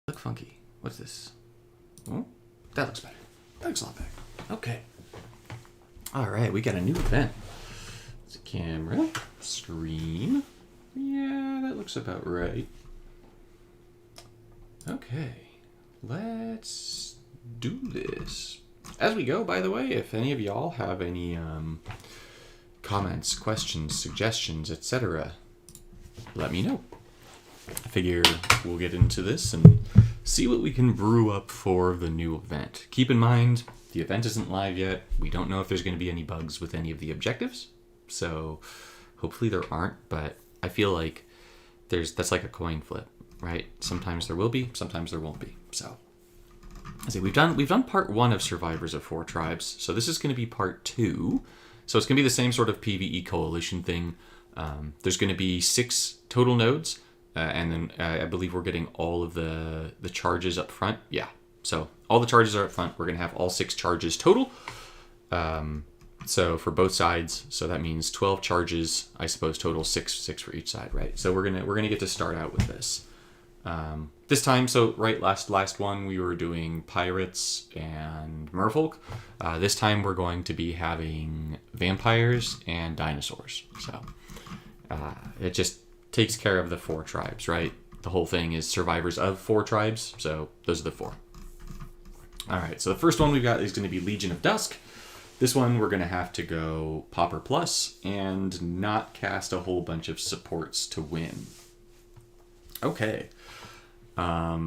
Look funky. What's this? Oh, that looks better. That looks a lot better. Okay. All right, we got a new event. It's a camera, screen. Yeah, that looks about right. Okay, let's do this. As we go, by the way, if any of y'all have any comments, questions, suggestions, etc., let me know. I figure we'll get into this and see what we can brew up for the new event. Keep in mind, the event isn't live yet. We don't know if there's going to be any bugs with any of the objectives. So hopefully there aren't, but I feel like that's like a coin flip, right? Sometimes there will be, sometimes there won't be. So I see we've done part 1 of Survivors of 4 Tribes. So this is going to be part 2. So it's going to be the same sort of PvE coalition thing. There's going to be 6 total nodes. And then I believe we're getting all of the charges up front. Yeah, so all the charges are up front. We're going to have all 6 charges total. So for both sides, so that means 12 charges, I suppose total 6 for each side, right? So we're gonna get to start out with this. This time, so right, last one we were doing pirates and merfolk. This time we're going to be having vampires and dinosaurs. So it just takes care of the 4 tribes, right? The whole thing is survivors of 4 tribes, so those are the 4. All right, so the first one we've got is going to be Legion of Dusk. This one we're going to have to go Pauper Plus and not cast a whole bunch of supports to win. Okay. I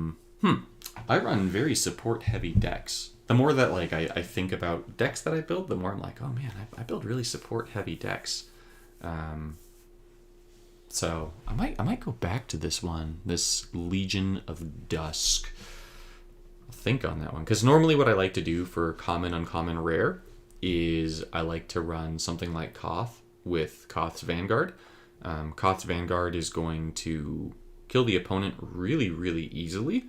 run very support-heavy decks. The more that I think about decks that I build, the more I'm like, oh man, I build really support-heavy decks. So I might go back to this one, this Legion of Dusk. I'll think on that one, because normally what I like to do for common, uncommon, rare is I like to run something like Koth with Koth's Vanguard. Koth's Vanguard is going to kill the opponent really, really easily,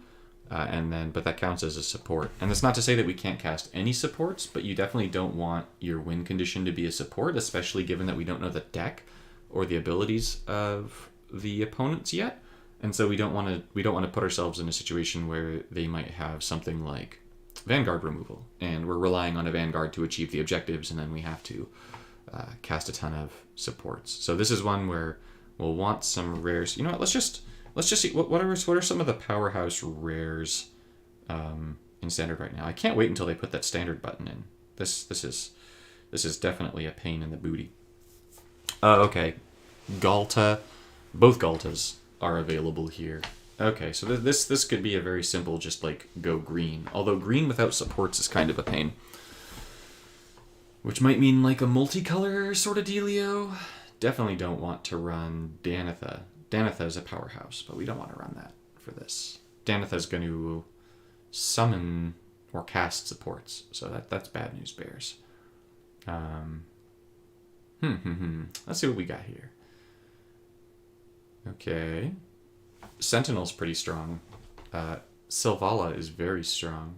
but that counts as a support. And that's not to say that we can't cast any supports, but you definitely don't want your win condition to be a support, especially given that we don't know the deck or the abilities of the opponents yet. And so we don't want to put ourselves in a situation where they might have something like Vanguard removal, and we're relying on a Vanguard to achieve the objectives, and then we have to cast a ton of supports. So this is one where we'll want some rares. You know what? Let's just see what are some of the powerhouse rares in standard right now. I can't wait until they put that standard button in. This is definitely a pain in the booty. Okay, Galta, both Galtas are available here. Okay, so this could be a very simple, just like go green. Although green without supports is kind of a pain, which might mean like a multicolor sort of dealio. Definitely don't want to run Danitha. Danitha is a powerhouse, but we don't want to run that for this. Danitha is going to summon or cast supports, so that's bad news bears. Let's see what we got here. Okay. Sentinel's pretty strong. Silvala is very strong.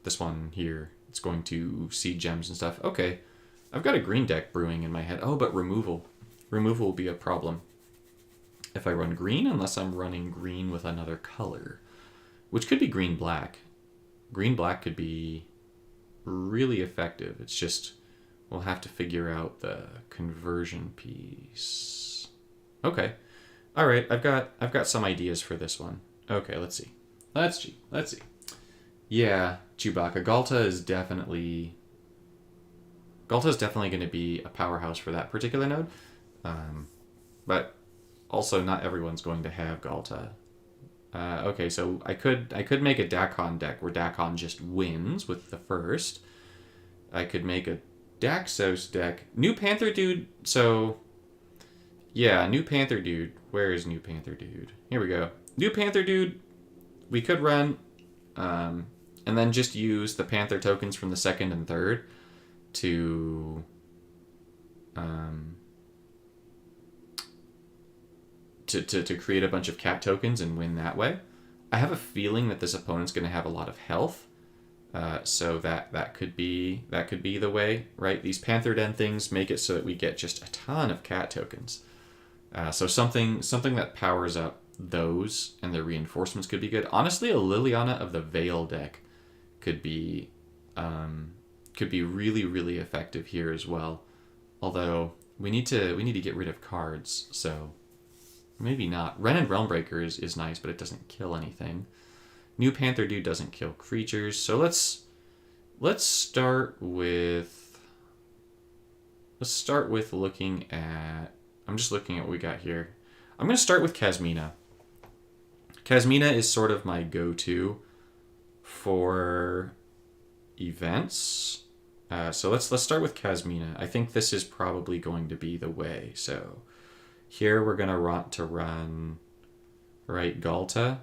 This one here, it's going to seed gems and stuff. Okay. I've got a green deck brewing in my head. Oh, but removal. Removal will be a problem if I run green, unless I'm running green with another color, which could be green-black. Green-black could be really effective. It's just we'll have to figure out the conversion piece. Okay. All right, I've got some ideas for this one. Okay, let's see. Let's see. Yeah, Chewbacca. Galta is definitely going to be a powerhouse for that particular node. But also not everyone's going to have Galta. Okay, so I could make a Dakon deck where Dakon just wins with the first. I could make a Daxos deck. New Panther Dude, so yeah, New Panther Dude. Where is New Panther Dude? Here we go. New Panther Dude, we could run, and then just use the Panther tokens from the second and third to create a bunch of cat tokens and win that way. I have a feeling that this opponent's going to have a lot of health, so that could be the way, right? These Panther Den things make it so that we get just a ton of cat tokens. So something that powers up those and the reinforcements could be good. Honestly, a Liliana of the Veil deck could be really, really effective here as well. Although we need to get rid of cards, so maybe not. Ren and Realmbreaker is nice, but it doesn't kill anything. New Panther Dude doesn't kill creatures, so let's start with looking at. I'm just looking at what we got here. I'm gonna start with Kasmina. Kasmina is sort of my go-to for events. So let's start with Kasmina. I think this is probably going to be the way. So here we're gonna want to run right Galta.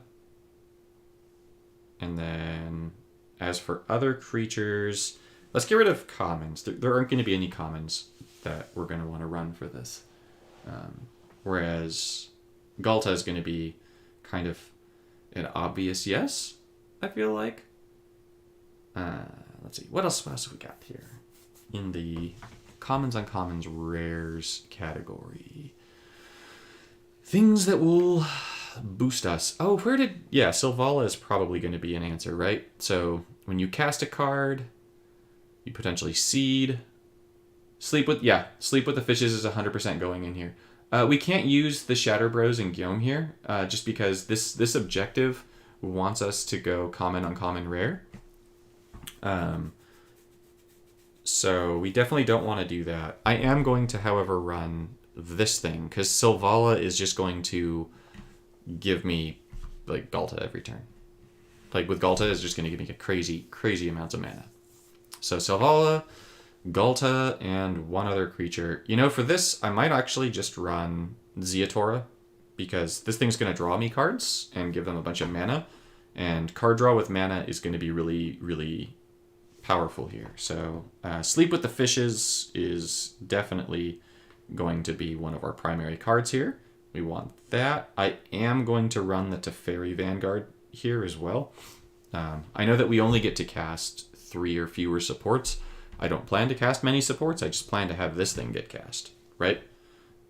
And then as for other creatures, let's get rid of commons. There aren't going to be any commons that we're going to want to run for this. Whereas Galta is going to be kind of an obvious yes, I feel like. Let's see. What else have we got here? In the commons, uncommons, rares category. Things that will boost us. Oh, Sylvala is probably going to be an answer, right? So when you cast a card, you potentially seed. Sleep with the Fishes is 100% going in here. We can't use the Shatter Bros and Guillaume here, just because this objective wants us to go common, uncommon, rare. So we definitely don't want to do that. I am going to, however, run this thing, because Sylvala is just going to give me like Galta every turn. Like with Galta, it's just going to give me crazy amounts of mana. So Sylvala, Galta, and one other creature. For this, I might actually just run Zeatora, because this thing's going to draw me cards and give them a bunch of mana. And card draw with mana is going to be really, really powerful here. So Sleep with the Fishes is definitely going to be one of our primary cards here. We want that. I am going to run the Teferi Vanguard here as well. I know that we only get to cast 3 or fewer supports. I don't plan to cast many supports. I just plan to have this thing get cast, right?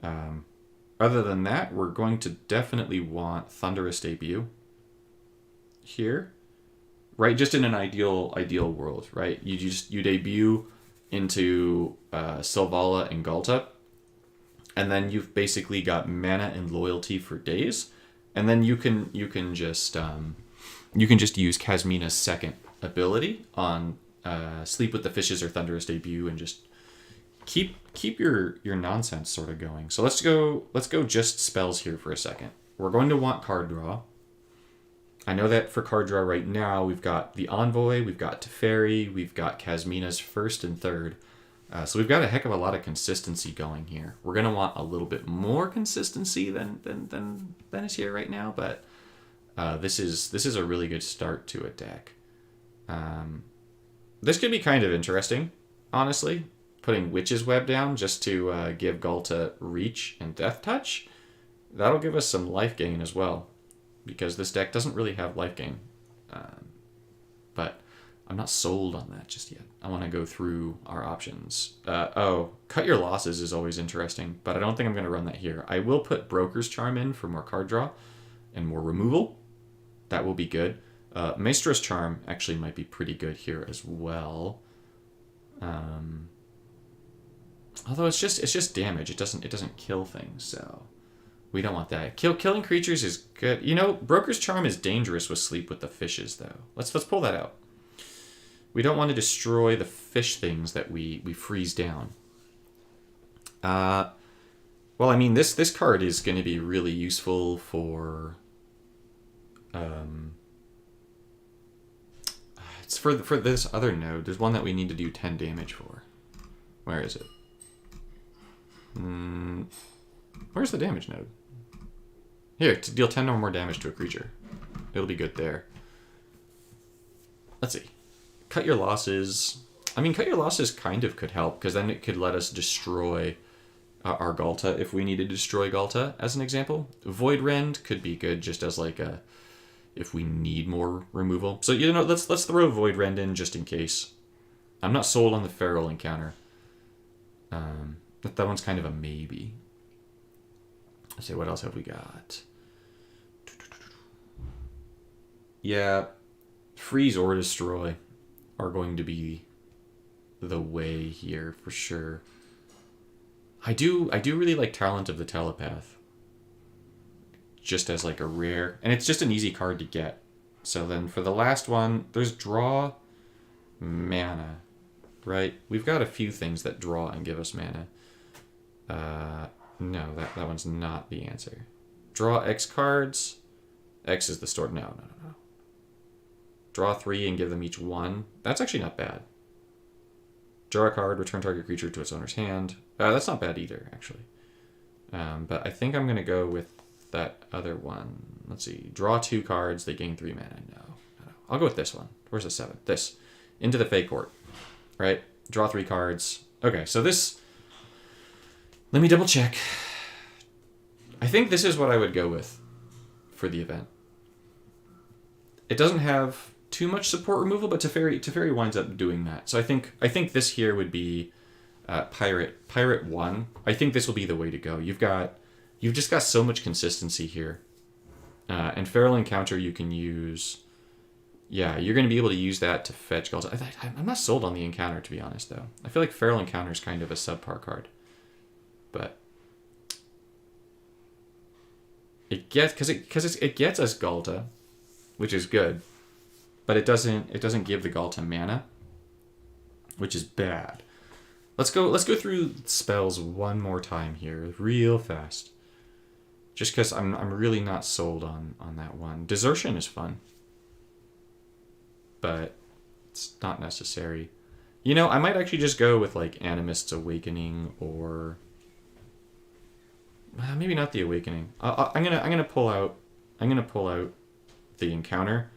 Other than that, we're going to definitely want Thunderous Debut here, right? Just in an ideal world, right? You debut into Sylvala and Galta, and then you've basically got mana and loyalty for days, and then you can just use Kasmina's second ability on Sleep with the Fishes or Thunderous Debut, and just keep your nonsense sort of going. So let's go just spells here for a second. We're going to want card draw. I know that for card draw right now, we've got the Envoy, we've got Teferi, we've got Kasmina's first and third. So we've got a heck of a lot of consistency going here. We're going to want a little bit more consistency than is here right now, but this is a really good start to a deck. This could be kind of interesting, honestly. Putting Witch's Web down just to give Galta reach and Death Touch. That'll give us some life gain as well, because this deck doesn't really have life gain. But I'm not sold on that just yet. I want to go through our options. Cut Your Losses is always interesting, but I don't think I'm going to run that here. I will put Broker's Charm in for more card draw and more removal. That will be good. Maestro's Charm actually might be pretty good here as well. Although it's just damage. It doesn't kill things, so we don't want that. Killing creatures is good. Broker's Charm is dangerous with Sleep with the Fishes, though. Let's pull that out. We don't want to destroy the fish things that we freeze down. Well, I mean, this card is going to be really useful for it's for this other node. There's one that we need to do 10 damage for. Where is it? Where's the damage node? Here, to deal 10 or more damage to a creature. It'll be good there. Let's see. Cut Your Losses. I mean, Cut Your Losses kind of could help, because then it could let us destroy our Galta if we need to destroy Galta, as an example. Void Rend could be good just as like a, if we need more removal. So, let's throw Void Rend in just in case. I'm not sold on the Feral Encounter. That one's kind of a maybe. Let's see, what else have we got? Yeah, freeze or destroy are going to be the way here for sure. I do really like Talent of the Telepath. Just as like a rare, and it's just an easy card to get. So then for the last one, there's draw mana, right? We've got a few things that draw and give us mana. No, that one's not the answer. Draw X cards. X is the store. No. Draw 3 and give them each 1. That's actually not bad. Draw a card, return target creature to its owner's hand. That's not bad either, actually. But I think I'm going to go with that other one. Let's see. Draw 2 cards, they gain 3 mana. No. I'll go with this one. Where's the 7? This. Into the Fey Court. Right? Draw 3 cards. Okay, so this... Let me double check. I think this is what I would go with for the event. It doesn't have too much support removal, but Teferi winds up doing that. So I think this here would be Pirate 1. I think this will be the way to go. You've just got so much consistency here. And Feral Encounter you can use. Yeah, you're going to be able to use that to fetch Ghalta. I'm not sold on the Encounter, to be honest, though. I feel like Feral Encounter is kind of a subpar card. But it gets it gets us Ghalta, which is good, but it doesn't give the Ghalta mana, which is bad. Let's go through spells one more time here, real fast. Just because I'm really not sold on that one. Desertion is fun, but it's not necessary. You know, I might actually just go with like Animist's Awakening or. Maybe not the Awakening. I'm gonna pull out the Encounter,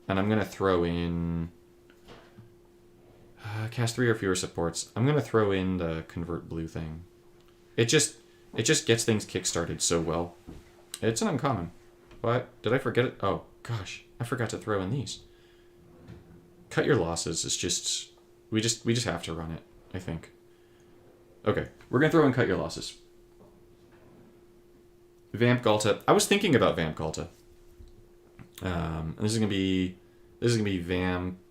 and I'm gonna throw in cast 3 or fewer supports. I'm gonna throw in the Convert Blue thing. It just gets things kickstarted so well. It's an uncommon. What? Did I forget it? Oh gosh, I forgot to throw in these. Cut Your Losses is just we just have to run it, I think. Okay, we're gonna throw in Cut Your Losses. Vamp Ghalta. I was thinking about Vamp Ghalta. And this is gonna be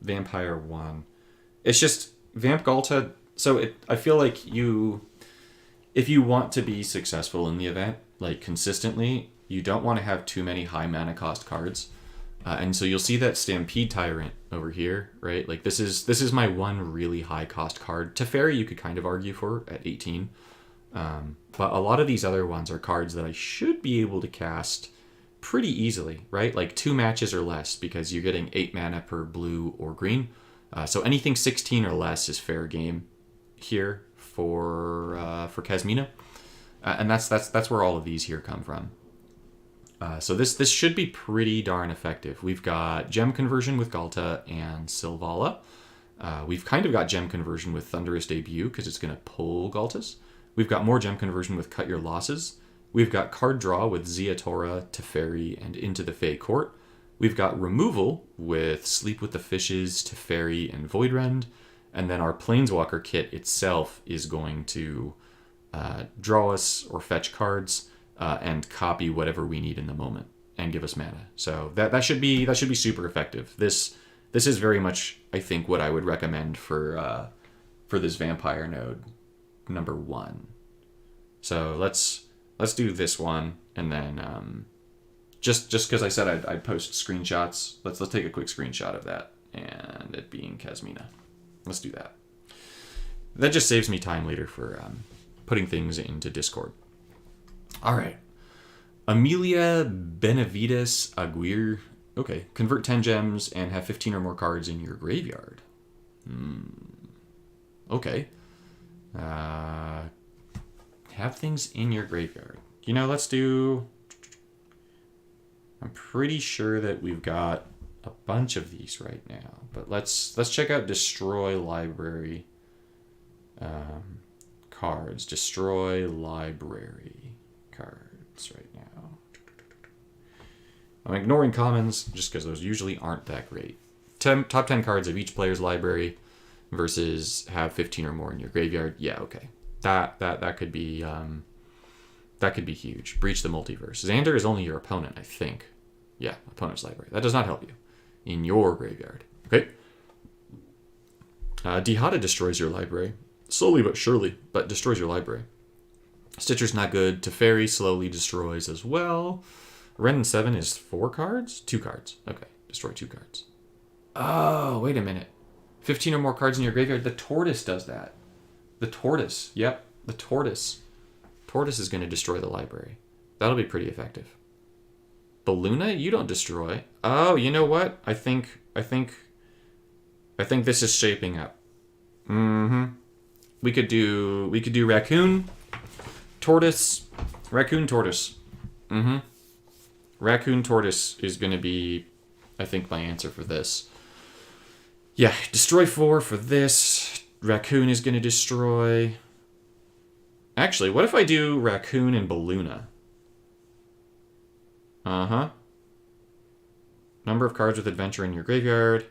Vampire 1. It's just Vamp Ghalta. So I feel like if you want to be successful in the event, like consistently, you don't want to have too many high mana cost cards. And so you'll see that Stampede Tyrant over here, right? Like this is my one really high cost card. Teferi you could kind of argue for at 18. But a lot of these other ones are cards that I should be able to cast pretty easily, right? Like 2 matches or less, because you're getting 8 mana per blue or green. So anything 16 or less is fair game here for Kasmina. And that's where all of these here come from. So this should be pretty darn effective. We've got Gem Conversion with Ghalta and Sylvala. We've kind of got Gem Conversion with Thunderous Debut because it's going to pull Ghaltas. We've got more Gem Conversion with Cut Your Losses. We've got Card Draw with Ziatora, Teferi, and Into the Fey Court. We've got Removal with Sleep with the Fishes, Teferi, and Voidrend. And then our Planeswalker kit itself is going to draw us or fetch cards and copy whatever we need in the moment and give us mana. So that should be super effective. This is very much, I think, what I would recommend for this Vampire node number 1. So let's do this one, and then just because I said I'd post screenshots, let's take a quick screenshot of that, and it being Kasmina. Let's do that. That just saves me time later for putting things into Discord. All right. Amelia Benavides Aguirre. Okay. Convert 10 gems and have 15 or more cards in your graveyard. Okay. Have things in your graveyard. You know, let's do... I'm pretty sure that we've got a bunch of these right now. But let's check out Destroy Library cards. Destroy Library cards right now. I'm ignoring commons just because those usually aren't that great. Top 10 cards of each player's library versus have 15 or more in your graveyard. Yeah, okay. That could be huge. Breach the Multiverse. Xander is only your opponent, I think. Yeah, opponent's library. That does not help you. in your graveyard. Okay. Dihada destroys your library. Slowly but surely, but destroys your library. Stitcher's not good. Teferi slowly destroys as well. Ren and 7 is 4 cards? 2 cards. Okay, destroy 2 cards. Oh, wait a minute. 15 or more cards in your graveyard. The tortoise does that. The tortoise. Yep, the tortoise. Tortoise is going to destroy the library. That'll be pretty effective. Balluna, you don't destroy. Oh, you know what? I think this is shaping up. Mm-hmm. We could do raccoon, tortoise, raccoon, tortoise. Mm-hmm. Raccoon, tortoise is going to be, I think, my answer for this. Yeah, destroy 4 for this. Raccoon is going to destroy. Actually, what if I do raccoon and Balluna? Uh-huh. Number of cards with adventure in your graveyard.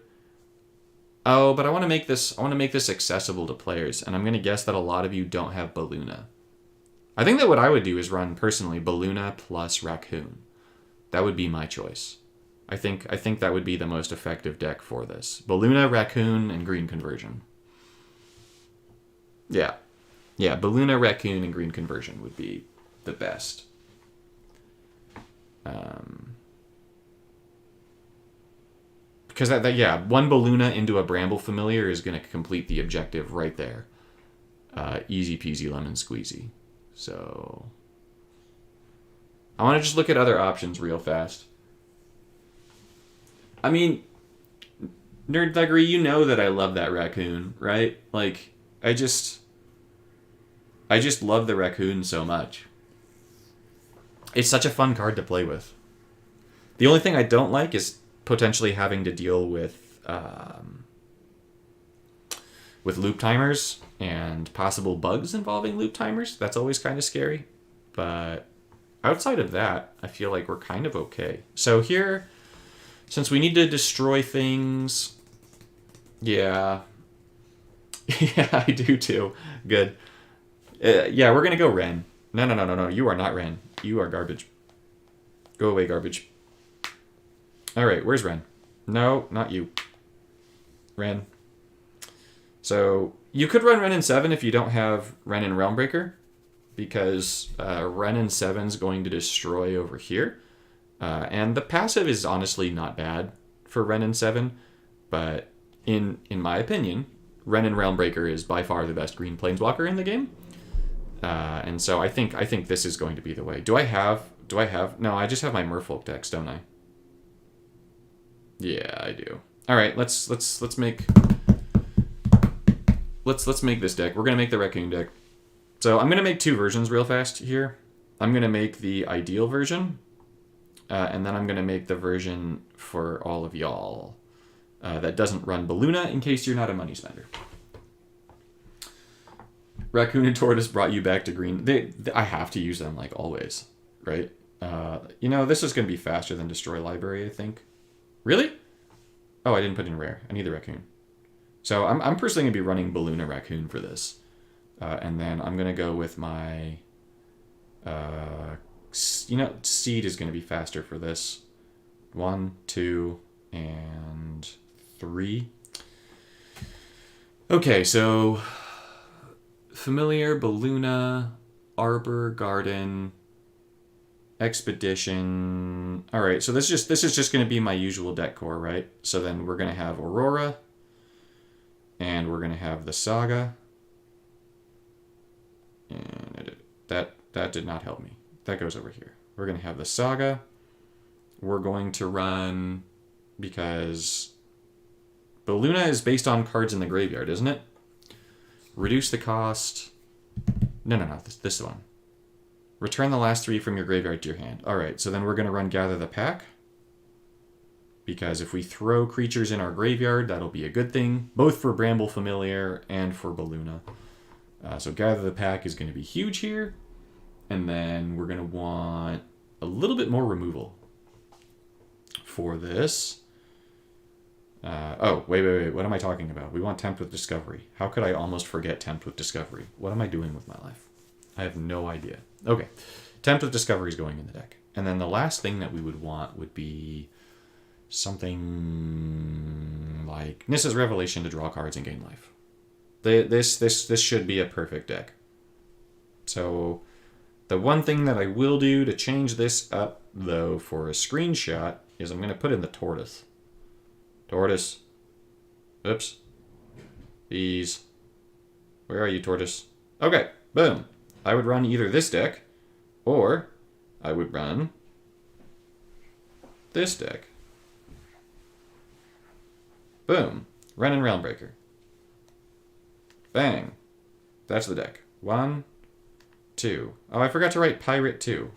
Oh, but I want to make this accessible to players, and I'm going to guess that a lot of you don't have Balluna. I think that what I would do is run, personally, Balluna plus Raccoon. That would be my choice. I think that would be the most effective deck for this. Balluna, Raccoon, and Green Conversion. Yeah. Yeah, Balluna, Raccoon, and Green Conversion would be the best. Because yeah, one Balluna into a Bramble Familiar is going to complete the objective right there. Easy peasy lemon squeezy. So I want to just look at other options real fast. I mean, Nerd Thuggery, you know that I love that raccoon, right? Like, I just love the raccoon so much. It's such a fun card to play with. The only thing I don't like is potentially having to deal with loop timers and possible bugs involving loop timers. That's always kind of scary. But outside of that, I feel like we're kind of okay. So here, since we need to destroy things, yeah. Yeah, I do too. Good. Yeah, we're going to go Ren. No. You are not Ren. You are garbage. Go away, garbage. All right, where's Ren? No, not you. Ren. So you could run Ren in 7 if you don't have Ren in Realmbreaker, because Ren in 7 is going to destroy over here. And the passive is honestly not bad for Ren in 7, but in my opinion, Ren in Realmbreaker is by far the best green planeswalker in the game. And so I think this is going to be the way. Do I have? No, I just have my Merfolk decks, don't I? Yeah, I do. All right, let's make this deck. We're gonna make the raccoon deck. So I'm gonna make 2 versions real fast here. I'm gonna make the ideal version, and then I'm gonna make the version for all of y'all that doesn't run Balluna, in case you're not a money spender. Raccoon and Tortoise brought you back to green. I have to use them like always, right? This is gonna be faster than Destroy Library, I think. Really? Oh, I didn't put in rare. I need the raccoon. So I'm personally going to be running Balluna Raccoon for this. And then I'm going to go with my... Seed is going to be faster for this. 1, 2, and 3. Okay, so... Familiar, Balluna, Arbor, Garden... Expedition. All right, so this is just going to be my usual deck core, right? So then we're going to have Aurora, and we're going to have the Saga. And that did not help me. That goes over here. We're going to have the Saga. We're going to run, because Balluna is based on cards in the graveyard, isn't it? Reduce the cost. No. This one. Return the last 3 from your graveyard to your hand. All right, so then we're going to run Gather the Pack, because if we throw creatures in our graveyard, that'll be a good thing, both for Bramble Familiar and for Balluna. So Gather the Pack is going to be huge here, and then we're going to want a little bit more removal for this. Wait, what am I talking about? We want Tempt with Discovery. How could I almost forget Tempt with Discovery? What am I doing with my life? I have no idea. Okay. Tempt with Discovery is going in the deck. And then the last thing that we would want would be something like Nissa's Revelation to draw cards and gain life. This should be a perfect deck. So the one thing that I will do to change this up, though, for a screenshot is I'm going to put in the tortoise. Tortoise. Oops. These. Where are you, tortoise? Okay, boom. I would run either this deck, or I would run this deck. Boom. Ren and Realmbreaker. Bang. That's the deck. 1, 2. Oh, I forgot to write Pirate 2.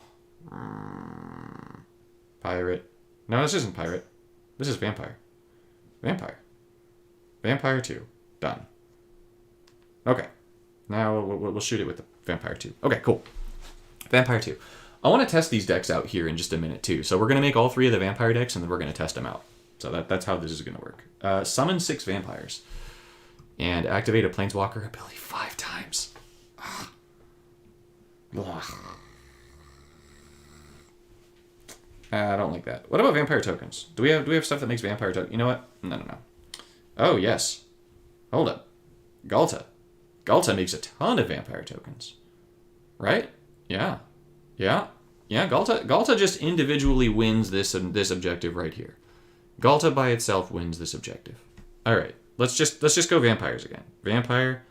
Pirate. No, this isn't Pirate. This is Vampire. Vampire. Vampire 2. Done. Okay. Now we'll shoot it with the Vampire 2. Okay, cool. Vampire 2. I want to test these decks out here in just a minute, too. So we're going to make all 3 of the Vampire decks, and then we're going to test them out. So that's how this is going to work. Summon 6 Vampires. And activate a Planeswalker ability 5 times. I don't like that. What about Vampire tokens? Do we have stuff that makes Vampire tokens? You know what? No. Oh, yes. Hold up. Galta. Galta makes a ton of Vampire tokens. Right? Yeah. Galta just individually wins this objective right here. Galta by itself wins this objective. All right. Let's just go Vampires again. Vampire,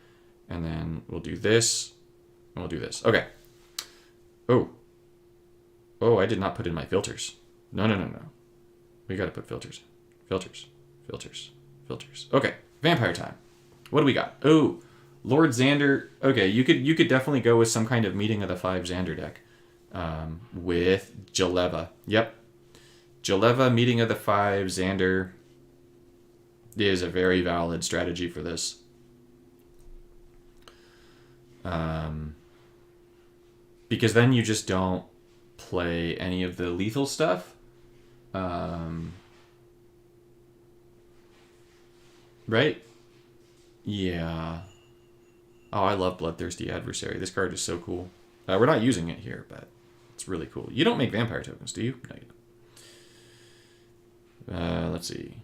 and then we'll do this, and we'll do this. Okay. Oh, I did not put in my filters. No. We got to put filters. Filters. Okay. Vampire time. What do we got? Oh, Lord Xander. Okay, you could definitely go with some kind of Meeting of the Five Xander deck. With Jaleva. Yep. Jaleva, Meeting of the Five, Xander is a very valid strategy for this. Because then you just don't play any of the lethal stuff. Right? Yeah. Oh, I love Bloodthirsty Adversary. This card is so cool. We're not using it here, but it's really cool. You don't make Vampire tokens, do you? No, you don't. Let's see.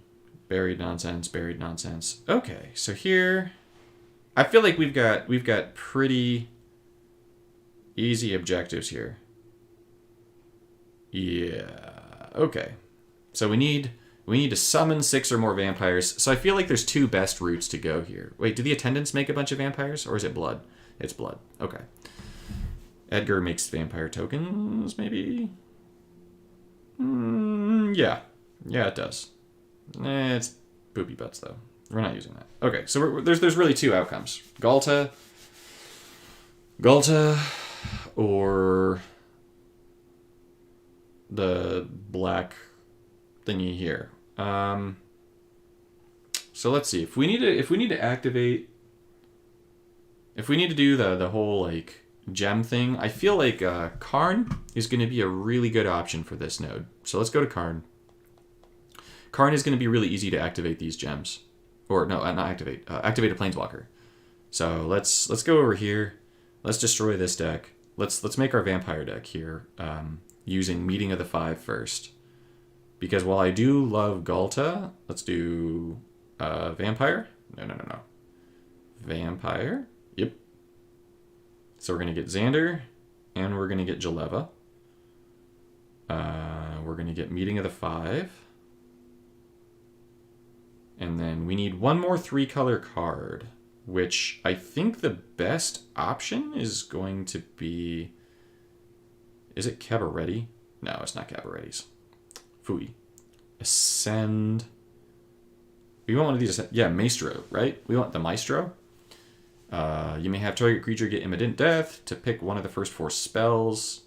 Buried nonsense. Okay, so here, I feel like we've got pretty easy objectives here. Yeah. Okay. So we need to summon 6 or more vampires. So I feel like there's 2 best routes to go here. Wait, do the attendants make a bunch of vampires, or is it blood? It's blood. Okay. Edgar makes vampire tokens, maybe? Yeah, it does. It's booby butts, though. We're not using that. Okay, so there's really 2 outcomes. Galta, or the black thingy here. So let's see. If we need to activate, if we need to do the whole like gem thing, I feel like Karn is going to be a really good option for this node. So let's go to Karn. Karn is going to be really easy to activate these gems. Or no, not activate. Activate a Planeswalker. So let's go over here. Let's destroy this deck. Let's make our Vampire deck here using Meeting of the Five first. Because while I do love Galta, let's do Vampire. No. Vampire. Yep. So we're going to get Xander, and we're going to get Jaleva. We're going to get Meeting of the Five. And then we need one more 3-color card, which I think the best option is going to be... Is it Cabaretti? No, it's not Cabaretti's. Fui. Ascend. We want one of these. Yeah, Maestro, right? We want the Maestro. You may have target creature get imminent death to pick one of the first 4 spells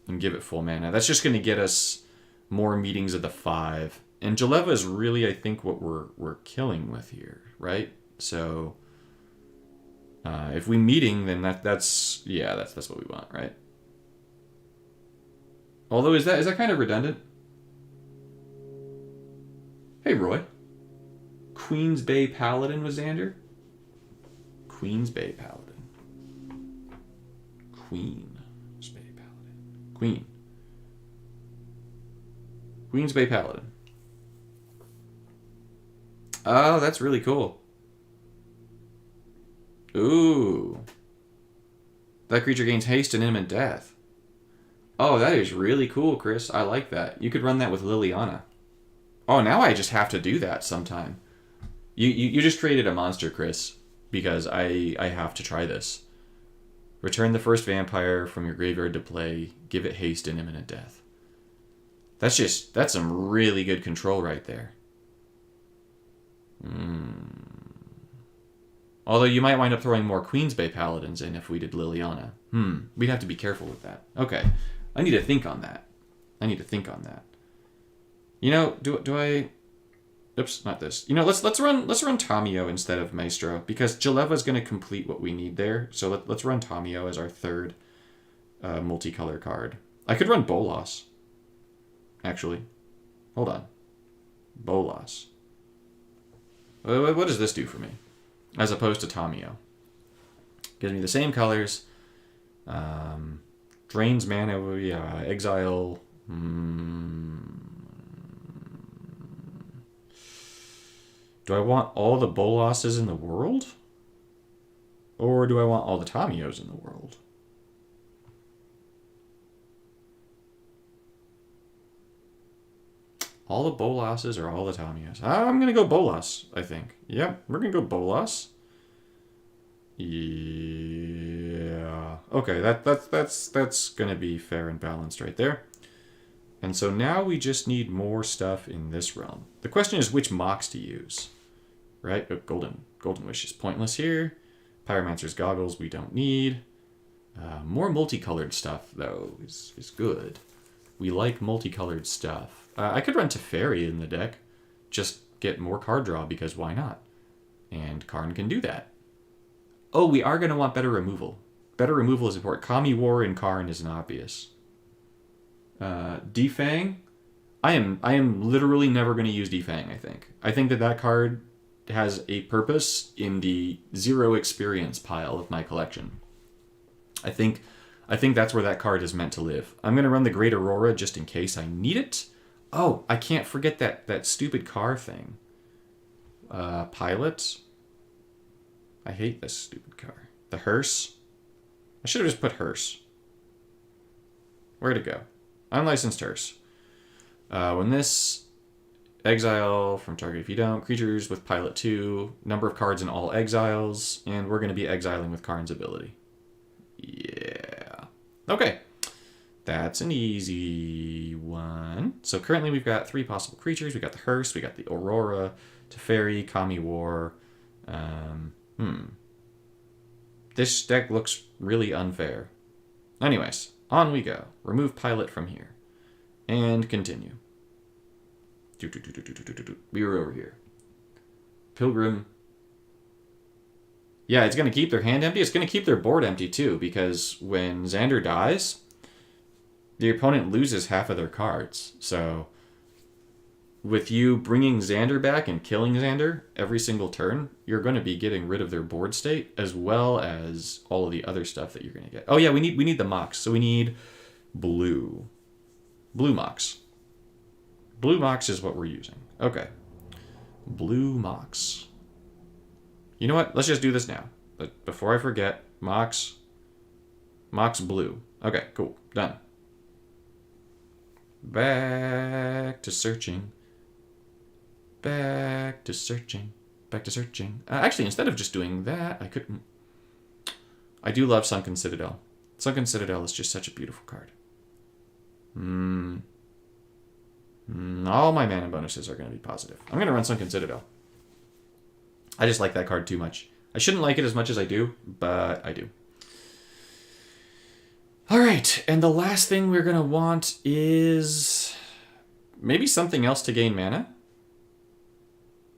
and give it full mana. That's just going to get us more Meetings of the Five. And Jaleva is really, I think, what we're killing with here, right? So if we Meeting, then that's what we want, right? Although is that kind of redundant? Hey, Roy. Queen's Bay Paladin was Xander? Queen's Bay Paladin. Queen's Bay Paladin. Queen's Bay Paladin. Oh, that's really cool. Ooh. That creature gains haste and imminent death. Oh, that is really cool, Chris. I like that. You could run that with Liliana. Oh, now I just have to do that sometime. You just created a monster, Chris, because I have to try this. Return the first vampire from your graveyard to play. Give it haste and imminent death. That's some really good control right there. Although you might wind up throwing more Queensbay Paladins in if we did Liliana. We'd have to be careful with that. Okay. I need to think on that. You know, do I... Oops, not this. You know, let's run Tamio instead of Maestro, because Jaleva's going to complete what we need there. So let's run Tamio as our third multicolor card. I could run Bolas. Actually. Hold on. Bolas. What does this do for me? As opposed to Tamio. Gives me the same colors. Drains mana, yeah, exile. Do I want all the Bolosses in the world? Or do I want all the Tamios in the world? All the Bolosses or all the Tamios? I'm going to go Bolas, I think. Yep, we're going to go Bolas. Yeah. Okay, that's going to be fair and balanced right there. And so now we just need more stuff in this realm. The question is which Mox to use. Right? Oh, Golden Wish is pointless here. Pyromancer's Goggles we don't need. More multicolored stuff, though, is good. We like multicolored stuff. I could run Teferi in the deck. Just get more card draw, because why not? And Karn can do that. Oh, we are going to want better removal. Better removal is important. Kami War and Karn is an obvious. Defang? I am literally never going to use Defang, I think. I think that card has a purpose in the 0 experience pile of my collection. I think that's where that card is meant to live. I'm going to run the Great Aurora just in case I need it. Oh, I can't forget that stupid car thing. Pilot. I hate this stupid car. The hearse. I should have just put hearse. Where'd it go? Unlicensed hearse. When this... Exile from target if you don't. Creatures with Pilot 2. Number of cards in all exiles. And we're going to be exiling with Karn's ability. Yeah. Okay. That's an easy one. So currently we've got 3 possible creatures. We got the Hearse. We got the Aurora. Teferi. Kami War. This deck looks really unfair. Anyways, on we go. Remove Pilot from here. And continue. We were over here. Pilgrim. Yeah, it's going to keep their hand empty. It's going to keep their board empty, too, because when Xander dies, the opponent loses half of their cards. So, with you bringing Xander back and killing Xander every single turn, you're going to be getting rid of their board state, as well as all of the other stuff that you're going to get. Oh, yeah, we need the Mox. So we need blue. Blue Mox. Blue Mox is what we're using. Okay. Blue Mox. You know what? Let's just do this now. But before I forget, Mox blue. Okay, cool. Done. Back to searching. Back to searching. Actually, instead of just doing that, I couldn't... I do love Sunken Citadel. Sunken Citadel is just such a beautiful card. All my mana bonuses are going to be positive. I'm going to run Sunken Citadel. I just like that card too much. I shouldn't like it as much as I do, but I do. Alright, and the last thing we're going to want is maybe something else to gain mana.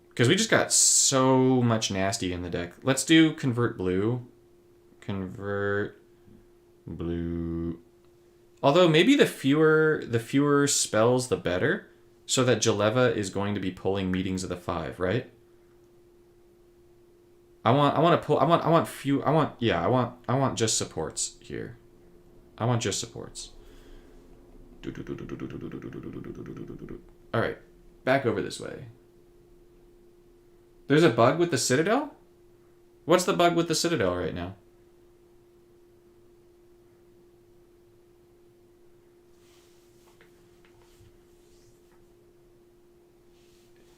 Because we just got so much nasty in the deck. Let's do Convert Blue. Convert Blue. Although maybe the fewer spells, the better, so that Jaleva is going to be pulling Meetings of the Five, right? I want just supports here. I want just supports. All right, back over this way. There's a bug with the Citadel? What's the bug with the Citadel right now?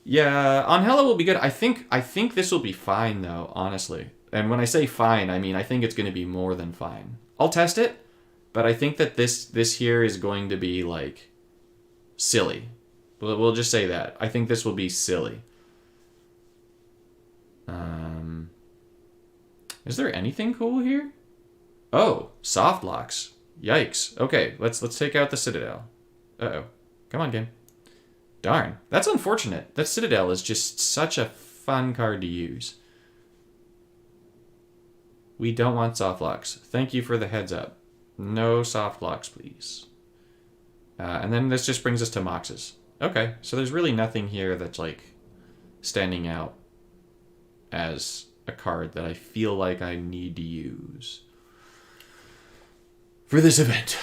Yeah, Angela will be good. I think this will be fine though, honestly. And when I say fine, I mean I think it's going to be more than fine. I'll test it, but I think that this here is going to be like silly. We'll just say that. I think this will be silly. Is there anything cool here? Oh, soft locks. Yikes. Okay, let's take out the Citadel. Uh-oh. Come on, game. Darn. That's unfortunate. That Citadel is just such a fun card to use. We don't want soft locks. Thank you for the heads up. No soft locks, please. And then this just brings us to Moxes. Okay, so there's really nothing here that's like standing out as a card that I feel like I need to use for this event.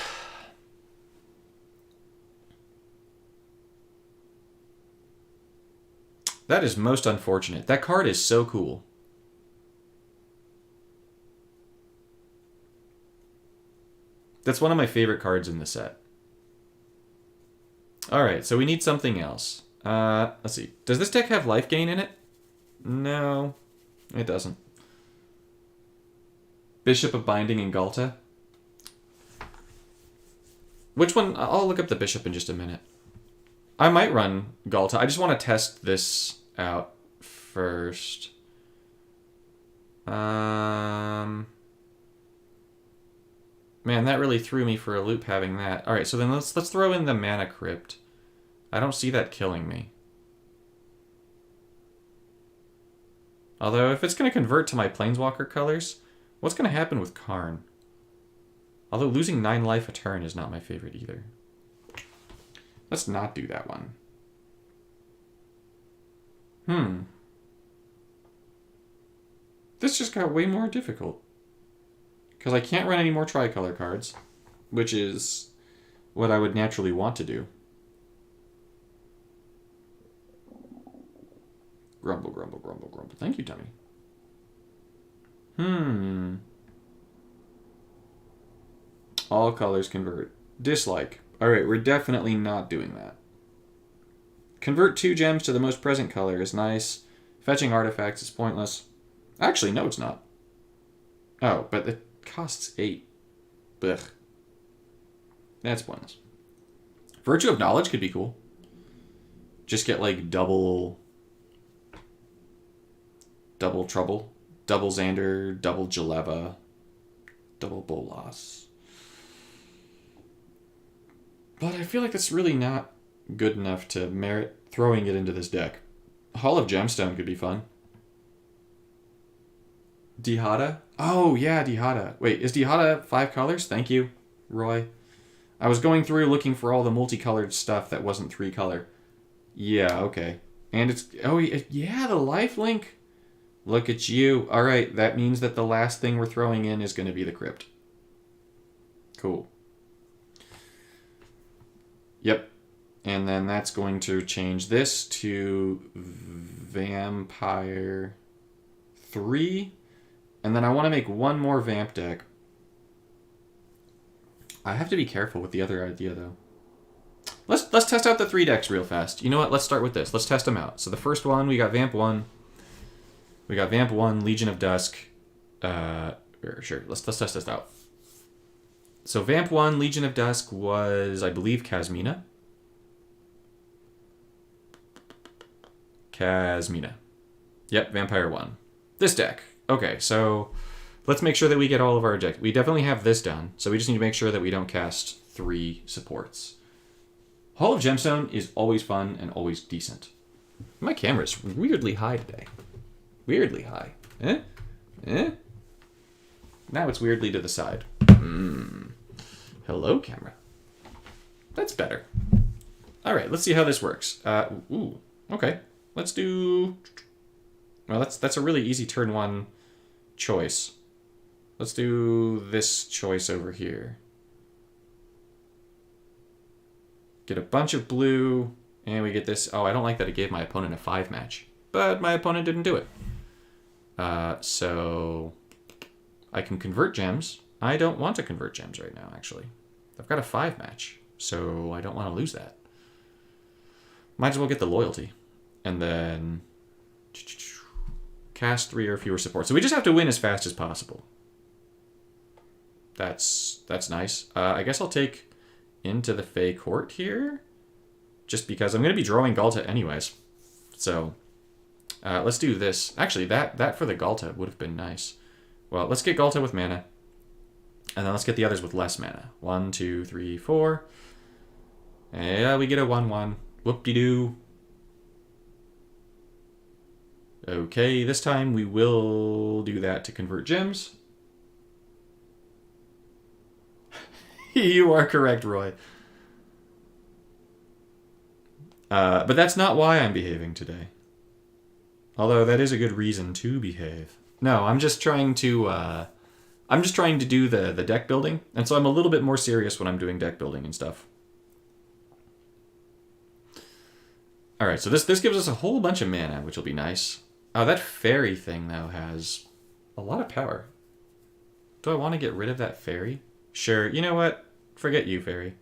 That is most unfortunate. That card is so cool. That's one of my favorite cards in the set. Alright, so we need something else. Let's see. Does this deck have life gain in it? No, it doesn't. Bishop of Binding and Galta. Which one? I'll look up the Bishop in just a minute. I might run Galta. I just want to test this out first. Man, that really threw me for a loop having that. All right, so then let's throw in the Mana Crypt. I don't see that killing me. Although, if it's going to convert to my Planeswalker colors, what's going to happen with Karn? Although losing 9 life a turn is not my favorite either. Let's not do that one. This just got way more difficult. Because I can't run any more tricolor cards, which is what I would naturally want to do. Grumble, grumble, grumble, grumble. Thank you, Tummy. All colors convert. Dislike. Alright, we're definitely not doing that. Convert 2 gems to the most present color is nice. Fetching artifacts is pointless. Actually, no, it's not. Oh, but it costs 8. Blech. That's pointless. Virtue of Knowledge could be cool. Just get like double Trouble. Double Xander, double Jaleva, double Bolas. But I feel like that's really not good enough to merit throwing it into this deck. Hall of Gemstone could be fun. Dihada? Oh, yeah, Dihada. Wait, is Dihada 5 colors? Thank you, Roy. I was going through looking for all the multicolored stuff that wasn't 3 color. Yeah, okay. And it's... Oh, yeah, the lifelink. Look at you. All right, that means that the last thing we're throwing in is going to be the Crypt. Cool. Yep. And then that's going to change this to Vampire 3. And then I want to make one more Vamp deck. I have to be careful with the other idea, though. Let's test out the 3 decks real fast. You know what? Let's start with this. Let's test them out. So the first one, we got Vamp 1. We got Vamp 1, Legion of Dusk. Sure, let's test this out. So Vamp 1, Legion of Dusk was, I believe, Kasmina. Yep, Vampire 1. This deck. Okay, so let's make sure that we get all of our objectives. We definitely have this done, so we just need to make sure that we don't cast 3 supports. Hall of Gemstone is always fun and always decent. My camera's weirdly high today. Weirdly high. Eh? Now it's weirdly to the side. Hello, camera. That's better. All right, let's see how this works. Okay. Let's do... Well, that's a really easy turn 1 choice. Let's do this choice over here. Get a bunch of blue, and we get this... Oh, I don't like that it gave my opponent a 5 match. but my opponent didn't do it. So I can convert gems. I don't want to convert gems right now, actually. I've got a 5 match, so I don't want to lose that. Might as well get the loyalty. And then cast 3 or fewer support. So we just have to win as fast as possible. That's nice. I guess I'll take into the Fey Court here, just because I'm going to be drawing Galta anyways. So let's do this. Actually, that for the Galta would have been nice. Well, let's get Galta with mana, and then let's get the others with less mana. 1, 2, 3, 4. Yeah, we get a 1/1. Whoop-de-doo. Okay, this time we will do that to convert gems. You are correct, Roy. But that's not why I'm behaving today. Although that is a good reason to behave. No, I'm just trying to do the deck building, and so I'm a little bit more serious when I'm doing deck building and stuff. All right, so this gives us a whole bunch of mana, which will be nice. Oh, that fairy thing though has a lot of power. Do I want to get rid of that fairy? Sure. You know what? Forget you, fairy.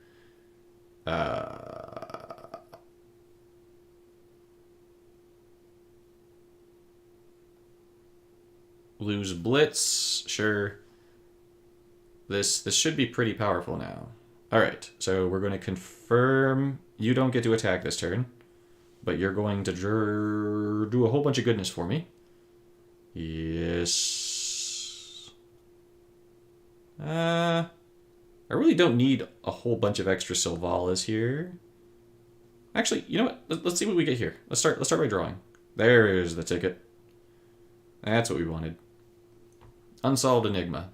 Lose blitz. Sure. This should be pretty powerful now. All right. So we're going to confirm you don't get to attack this turn, but you're going to do a whole bunch of goodness for me. Yes. I really don't need a whole bunch of extra Sylvalas here. Actually, you know what? Let's see what we get here. Let's start by drawing. There's the ticket. That's what we wanted. Unsolved Enigma.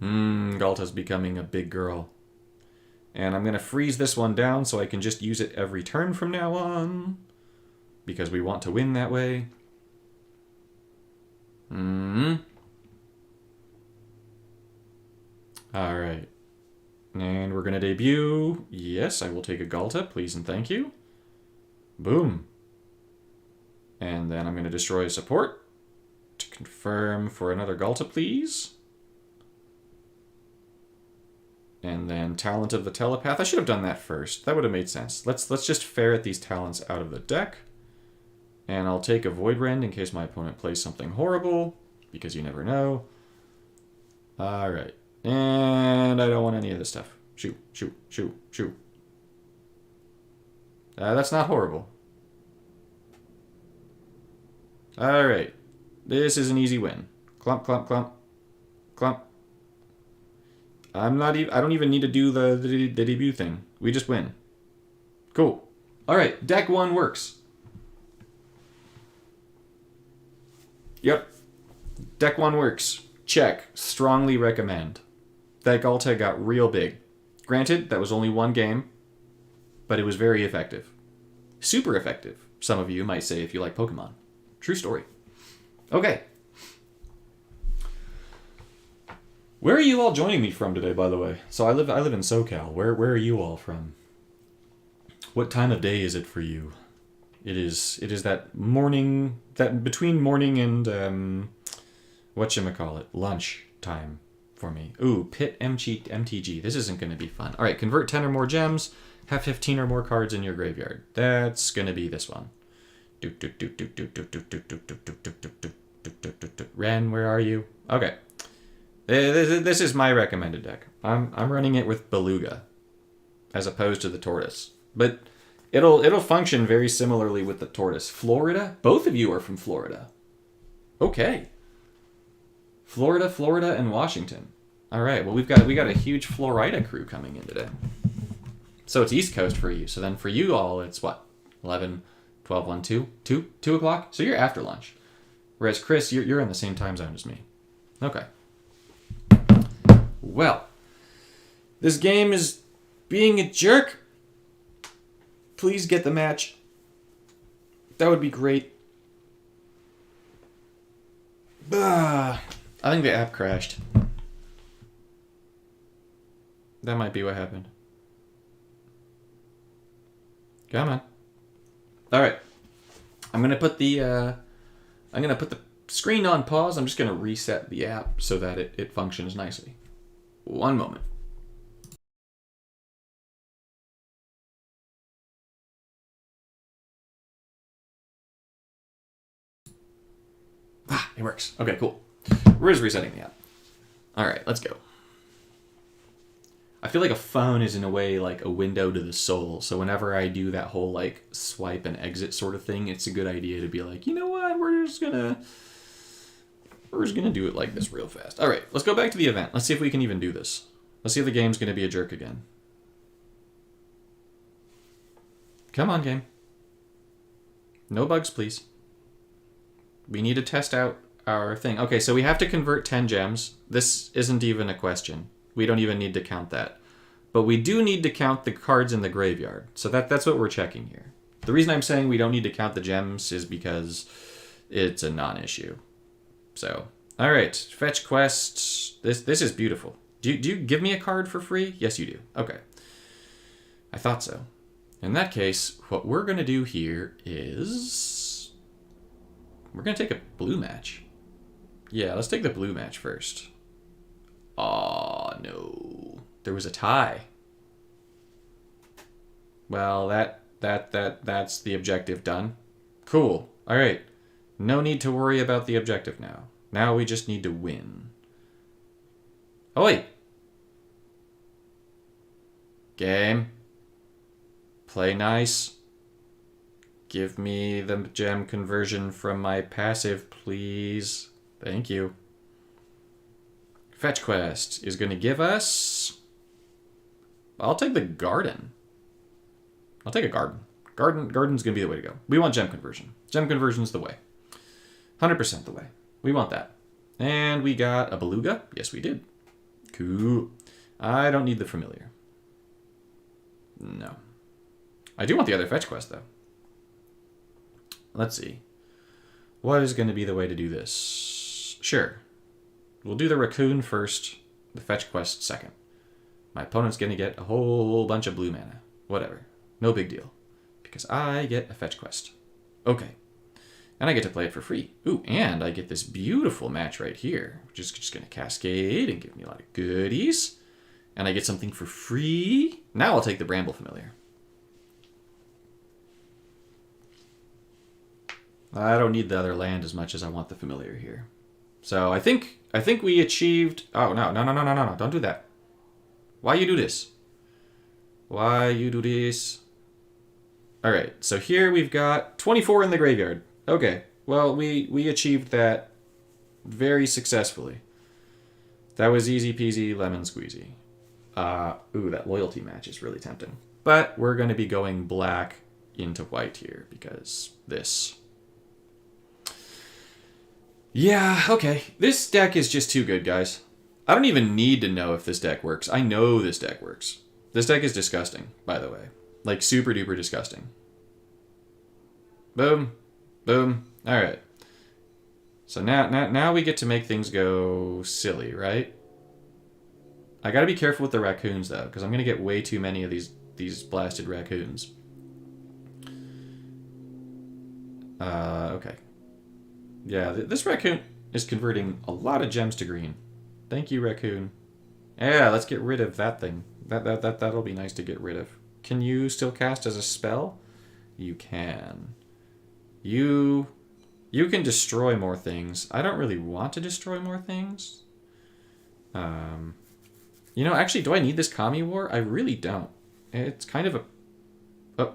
Galta's becoming a big girl. And I'm going to freeze this one down so I can just use it every turn from now on, because we want to win that way. Alright. And we're going to debut. Yes, I will take a Galta, please and thank you. Boom. And then I'm going to destroy a support to confirm for another Galta, please. And then Talent of the Telepath. I should have done that first. That would have made sense. Let's just ferret these talents out of the deck. And I'll take a Void Rend in case my opponent plays something horrible, because you never know. Alright. And I don't want any of this stuff. Shoot, shoot, shoot, shoot. That's not horrible. Alright. This is an easy win. Clump, clump, clump. Clump. I don't even need to do the debut thing. We just win. Cool. Alright, deck 1 works. Yep. Deck 1 works. Check. Strongly recommend. That Galta got real big. Granted, that was only one game, but it was very effective. Super effective, some of you might say if you like Pokemon. True story. Okay. Where are you all joining me from today, by the way? So I live in SoCal. Where are you all from? What time of day is it for you? It is that morning, that between morning and whatchamacallit, lunch time for me. Ooh, Pit MTG. This isn't going to be fun. All right, convert 10 or more gems. Have 15 or more cards in your graveyard. That's going to be this one. Ren, where are you? Okay. This is my recommended deck. I'm running it with Beluga as opposed to the Tortoise. But it'll function very similarly with the Tortoise. Florida? Both of you are from Florida. Okay. Florida, and Washington. All right. Well, we got a huge Florida crew coming in today. So it's East Coast for you. So then for you all, it's what? 11, 12, 1, 2? 2 o'clock? So you're after lunch. Whereas Chris, you're in the same time zone as me. Okay. Well, this game is being a jerk. Please get the match. That would be great. I think the app crashed. That might be what happened. Come on. All right. I'm gonna put the screen on pause. I'm just gonna reset the app so that it functions nicely. One moment. Ah, it works. Okay, cool. We're just resetting the app. All right, let's go. I feel like a phone is in a way like a window to the soul. So whenever I do that whole like swipe and exit sort of thing, it's a good idea to be like, you know what, we're just gonna do it like this real fast. All right, let's go back to the event. Let's see if we can even do this. Let's see if the game's gonna be a jerk again. Come on, game. No bugs, please. We need to test out our thing. Okay, so we have to convert 10 gems. This isn't even a question. We don't even need to count that. But we do need to count the cards in the graveyard. So that's what we're checking here. The reason I'm saying we don't need to count the gems is because it's a non-issue. So, all right, fetch quest. This is beautiful. Do you give me a card for free? Yes, you do. Okay. I thought so. In that case, what we're going to do here is we're going to take a blue match. Yeah, let's take the blue match first. Aw, no. There was a tie. Well, that's the objective done. Cool. All right. No need to worry about the objective now. Now we just need to win. Oh, wait. Game. Play nice. Give me the gem conversion from my passive, please. Thank you. Fetch quest is going to give us... I'll take the garden. I'll take a garden. Garden's going to be the way to go. We want gem conversion. Gem conversion's the way. 100% the way. We want that. And we got a beluga. Yes, we did. Cool. I don't need the familiar. No. I do want the other fetch quest, though. Let's see. What is going to be the way to do this? Sure. We'll do the raccoon first, the fetch quest second. My opponent's going to get a whole bunch of blue mana. Whatever. No big deal. Because I get a fetch quest. Okay. And I get to play it for free. Ooh, and I get this beautiful match right here, which is just going to cascade and give me a lot of goodies. And I get something for free. Now I'll take the Bramble Familiar. I don't need the other land as much as I want the Familiar here. So I think we achieved... Oh, no. Don't do that. Why you do this? Why you do this? All right, so here we've got 24 in the graveyard. Okay, well, we achieved that very successfully. That was easy peasy lemon squeezy. Ooh, that loyalty match is really tempting. But we're going to be going black into white here because this... Yeah, okay. This deck is just too good, guys. I don't even need to know if this deck works. I know this deck works. This deck is disgusting, by the way. Like, super duper disgusting. Boom. Boom. Alright. So now we get to make things go silly, right? I gotta be careful with the raccoons, though, because I'm gonna get way too many of these blasted raccoons. Okay. Yeah, this raccoon is converting a lot of gems to green. Thank you, raccoon. Yeah, let's get rid of that thing. That'll be nice to get rid of. Can you still cast as a spell? You can. You can destroy more things. I don't really want to destroy more things. You know, actually, do I need this Kami War? I really don't. It's kind of a... Oh.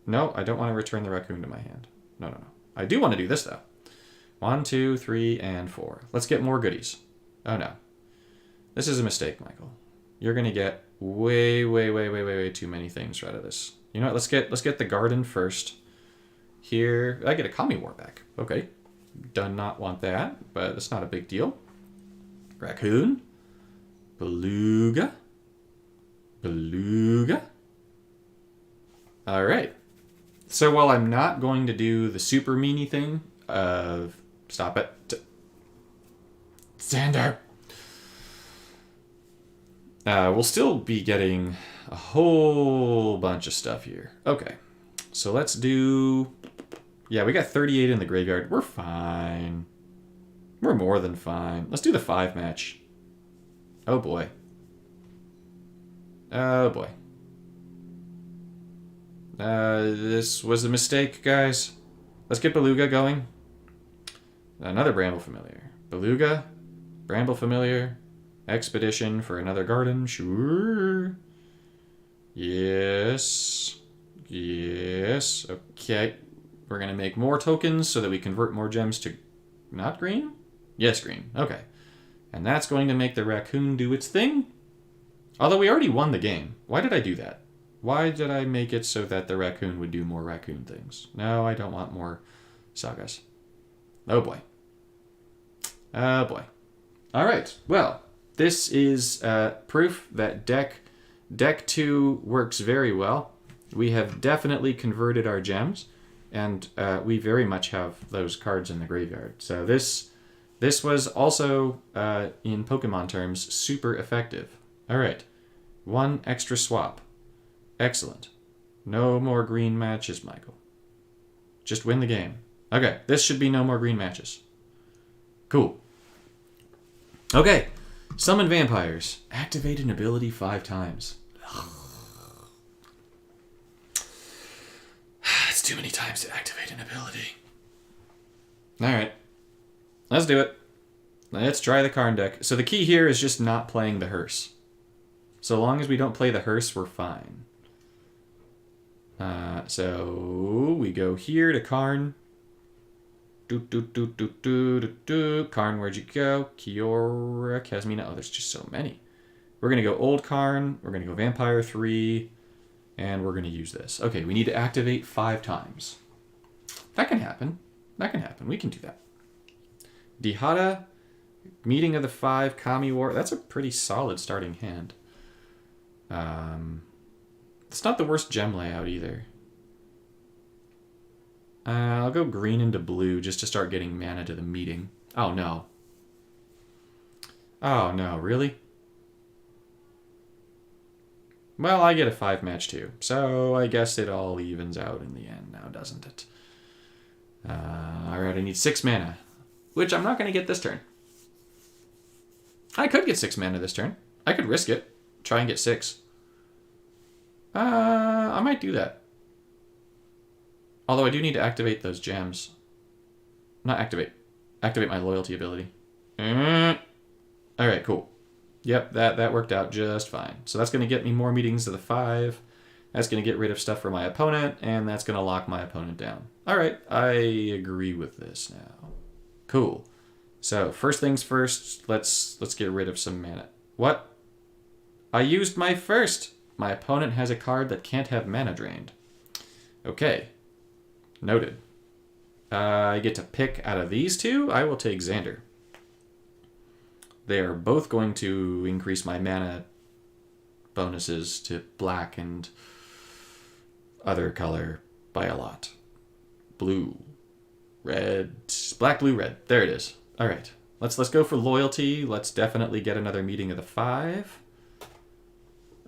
No, I don't want to return the raccoon to my hand. No. I do want to do this, though. 1, 2, 3, and 4. Let's get more goodies. Oh, no. This is a mistake, Michael. You're going to get way too many things out of this. You know what? Let's get the garden first. Here, I get a Kami War back. Okay. Do not want that, but it's not a big deal. Raccoon. Beluga. All right. So while I'm not going to do the super meanie thing of... Stop it. Xander. We'll still be getting a whole bunch of stuff here. Okay, so let's do... Yeah, we got 38 in the graveyard. We're fine. We're more than fine. Let's do the 5 match. Oh boy. Oh boy. This was a mistake, guys. Let's get Beluga going. Another Bramble Familiar. Beluga, Bramble Familiar, Expedition for another garden. Sure. Yes. Yes. Okay. We're going to make more tokens so that we convert more gems to... Not green? Yes, green. Okay. And that's going to make the raccoon do its thing. Although we already won the game. Why did I do that? Why did I make it so that the raccoon would do more raccoon things? No, I don't want more sagas. Oh boy. Oh boy. All right. Well, this is proof that deck 2 works very well. We have definitely converted our gems, and we very much have those cards in the graveyard. So this was also, in Pokemon terms, super effective. All right. 1 extra swap. Excellent. No more green matches, Michael. Just win the game. Okay, this should be no more green matches. Cool. Okay, summon vampires. Activate an ability 5 times. It's too many times to activate an ability. Alright, let's do it. Let's try the Karn deck. So the key here is just not playing the hearse. So long as we don't play the hearse, we're fine. So we go here to Karn. Karn, where'd you go? Kiora, Kasmina. Oh, there's just so many. We're going to go Old Karn. We're going to go Vampire 3. And we're going to use this. Okay, we need to activate 5 times. That can happen. That can happen. We can do that. Dihada, Meeting of the 5, Kami War. That's a pretty solid starting hand. It's not the worst gem layout either. I'll go green into blue just to start getting mana to the meeting. Oh, no. Oh, no. Really? Well, I get a 5 match too. So I guess it all evens out in the end now, doesn't it? Alright, I need 6 mana. Which I'm not going to get this turn. I could get 6 mana this turn. I could risk it. Try and get 6. I might do that. Although I do need to activate those gems. Not activate. Activate my loyalty ability. Alright, cool. Yep, that worked out just fine. So that's going to get me more meetings to the 5. That's going to get rid of stuff for my opponent, and that's going to lock my opponent down. Alright, I agree with this now. Cool. So, first things first, let's get rid of some mana. What? I used my first! My opponent has a card that can't have mana drained. Okay. Noted. I get to pick out of these 2. I will take Xander. They are both going to increase my mana bonuses to black and other color by a lot. Blue. Red. Black, blue, red. There it is. All right. Let's go for loyalty. Let's definitely get another meeting of the 5.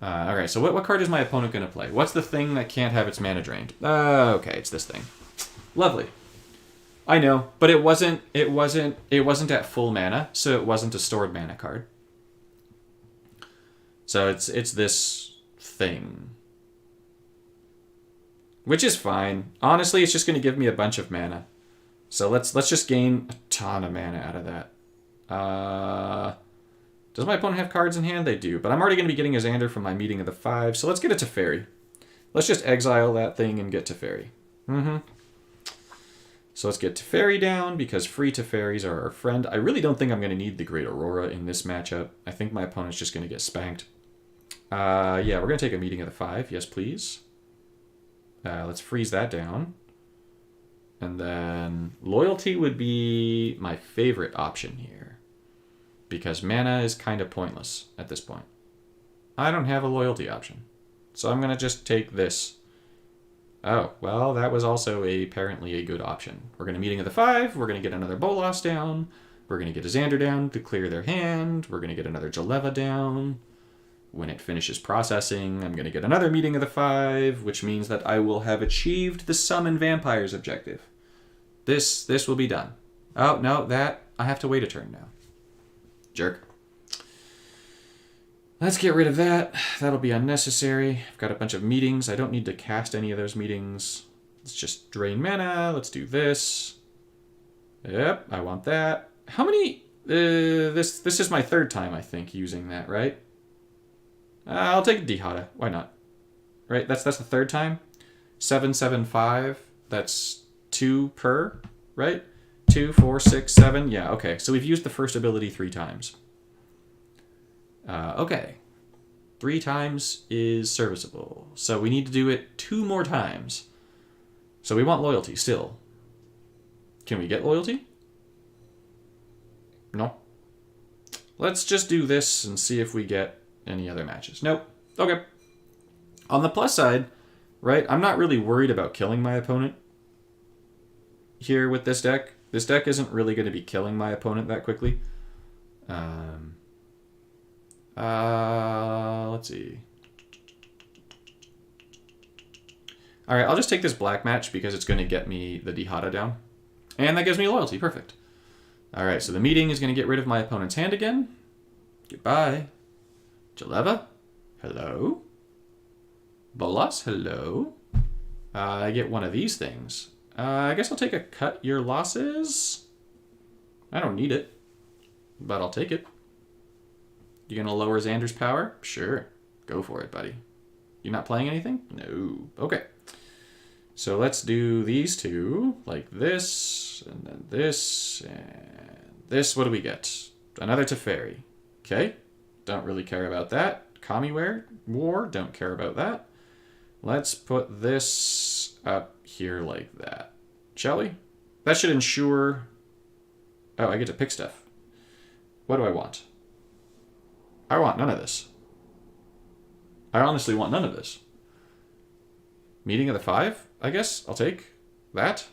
All right, so what card is my opponent going to play? What's the thing that can't have its mana drained? Okay, it's this thing. Lovely. I know, but it wasn't at full mana, so it wasn't a stored mana card. So it's this thing. Which is fine. Honestly, it's just going to give me a bunch of mana. So let's just gain a ton of mana out of that. Does my opponent have cards in hand? They do, but I'm already going to be getting a Xander from my meeting of the 5, so let's get a Teferi. Let's just exile that thing and get Teferi. So let's get Teferi down, because free Teferis are our friend. I really don't think I'm going to need the Great Aurora in this matchup. I think my opponent's just going to get spanked. Yeah, we're going to take a meeting of the 5. Yes, please. Let's freeze that down. And then loyalty would be my favorite option here, because mana is kind of pointless at this point. I don't have a loyalty option, so I'm going to just take this. Oh, well, that was also apparently a good option. We're going to meeting of the 5, we're going to get another Bolas down, we're going to get a Xander down to clear their hand, we're going to get another Jaleva down, When it finishes processing, I'm going to get another meeting of the 5, which means that I will have achieved the summon vampires objective. This will be done. Oh, no, that, I have to wait a turn now. Jerk. Let's get rid of that. That'll be unnecessary. I've got a bunch of meetings. I don't need to cast any of those meetings. Let's just drain mana. Let's do this. Yep, I want that. How many... this is my 3rd time, I think, using that, right? I'll take a Dihada. Why not? Right, that's the 3rd time. 775. That's 2 per, right? 2, 4, 6, 7. Yeah, okay. So we've used the first ability 3 times. Okay. 3 times is serviceable. So we need to do it 2 more times. So we want loyalty still. Can we get loyalty? No. Let's just do this and see if we get any other matches. Nope. Okay. On the plus side, right, I'm not really worried about killing my opponent here with this deck. This deck isn't really going to be killing my opponent that quickly. Let's see. All right, I'll just take this black match because it's going to get me the Dihada down. And that gives me loyalty. Perfect. All right, so the meeting is going to get rid of my opponent's hand again. Goodbye. Jaleva? Hello? Bolas? Hello? I get one of these things. I guess I'll take a cut your losses. I don't need it, but I'll take it. You gonna lower Xander's power? Sure. Go for it, buddy. You not playing anything? No. Okay. So let's do these 2, like this, and then this, and this. What do we get? Another Teferi. Okay. Don't really care about that. Kamiware War. Don't care about that. Let's put this up here like that. Shall we? That should ensure... Oh, I get to pick stuff. What do I want? I want none of this. I honestly want none of this. Meeting of the 5, I guess. I'll take that.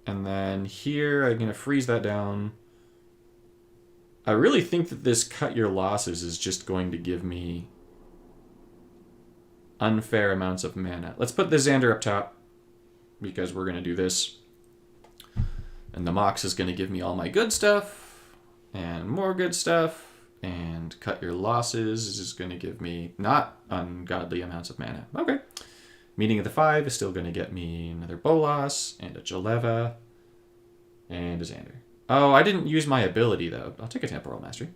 And then here, I'm going to freeze that down. I really think that this cut your losses is just going to give me unfair amounts of mana. Let's put the Xander up top because we're going to do this. And the Mox is going to give me all my good stuff and more good stuff. And cut your losses is going to give me not ungodly amounts of mana. Okay. Meeting of the 5 is still going to get me another Bolas and a Jaleva and a Xander. Oh, I didn't use my ability, though. I'll take a Temporal Mastery.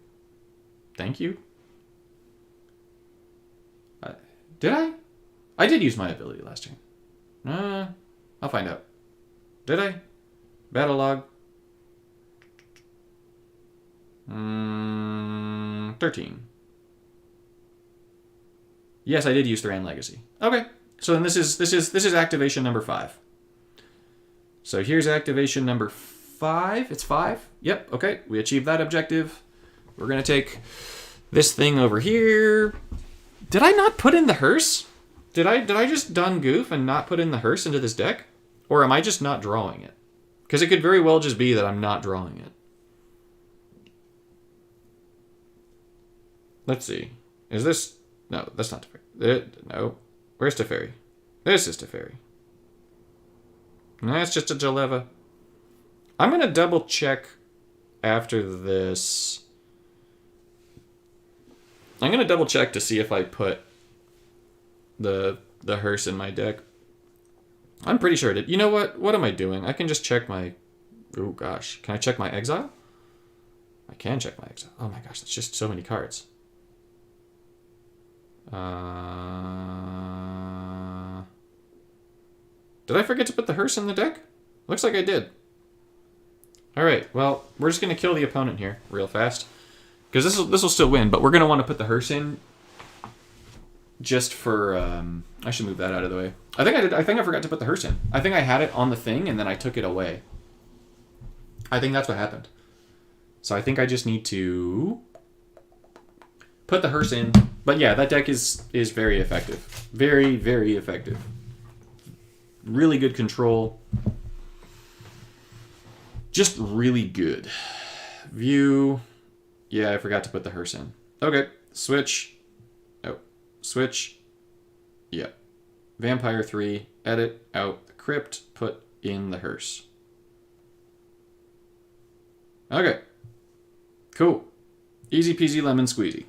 Thank you. Did I? I did use my ability last turn. I'll find out. Did I? Battle log. 13. Yes, I did use Thran Legacy. Okay, so then this is activation number 5. So here's activation number 5. It's 5. Yep. Okay, we achieved that objective. We're gonna take this thing over here. Did I not put in the hearse? Did I just done goof and not put in the hearse into this deck, or am I just not drawing it? Because it could very well just be that I'm not drawing it. Let's see. Is this... No, that's not Teferi. No. Where's Teferi? This is Teferi. No, it's just a Jaleva. I'm going to double check after this. I'm going to double check to see if I put the hearse in my deck. I'm pretty sure I did. You know what? What am I doing? I can just check my... Oh, gosh. Can I check my exile? I can check my exile. Oh, my gosh. That's just so many cards. Did I forget to put the hearse in the deck? Looks like I did. Alright, well, we're just going to kill the opponent here real fast. Because this will still win, but we're going to want to put the hearse in just for... I should move that out of the way. I think I forgot to put the hearse in. I think I had it on the thing, and then I took it away. I think that's what happened. So I think I just need to put the hearse in. But yeah, that deck is very effective. Very, very effective. Really good control. Just really good. View. Yeah, I forgot to put the hearse in. Okay. Switch. Oh. Switch. Yep. Vampire 3. Edit out the crypt. Put in the hearse. Okay. Cool. Easy peasy lemon squeezy.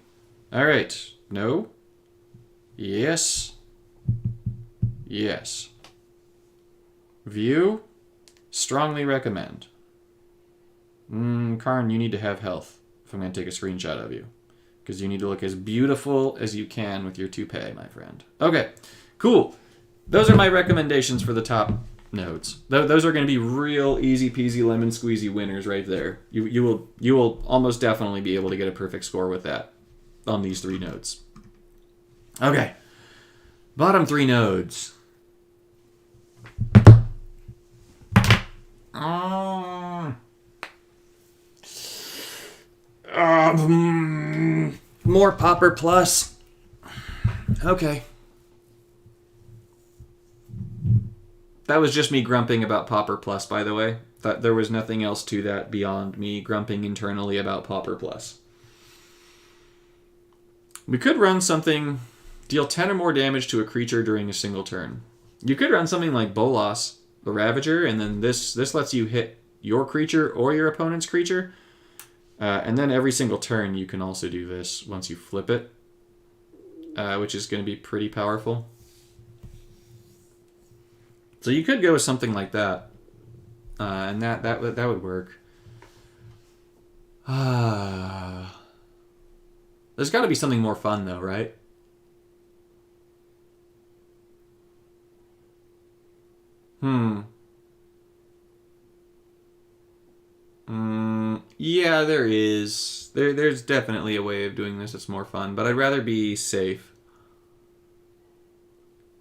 Alright. No. Yes. Yes. View. Strongly recommend. Karn, you need to have health if I'm going to take a screenshot of you. Because you need to look as beautiful as you can with your toupee, my friend. Okay, cool. Those are my recommendations for the top nodes. Those are going to be real easy peasy lemon squeezy winners right there. You will almost definitely be able to get a perfect score with that on these 3 nodes. Okay, bottom 3 nodes. More Popper Plus. Okay. That was just me grumping about Popper Plus, by the way. That there was nothing else to that beyond me grumping internally about Popper Plus. We could run something, deal 10 or more damage to a creature during a single turn. You could run something like Bolas, the Ravager, and then this lets you hit your creature or your opponent's creature. And then every single turn you can also do this once you flip it, which is going to be pretty powerful. So you could go with something like that, and that would work. There's got to be something more fun though, right? Yeah, there is. There's definitely a way of doing this that's more fun, but I'd rather be safe.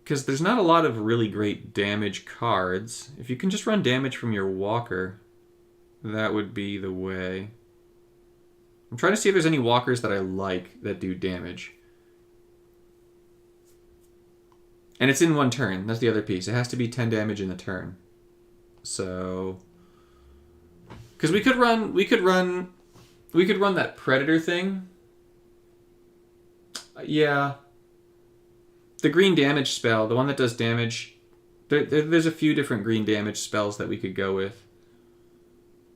Because there's not a lot of really great damage cards. If you can just run damage from your walker, that would be the way. I'm trying to see if there's any walkers that I like that do damage. And it's in 1 turn. That's the other piece. It has to be 10 damage in the turn. So... Because we could run that Predator thing. Yeah. The green damage spell, the one that does damage. There's a few different green damage spells that we could go with.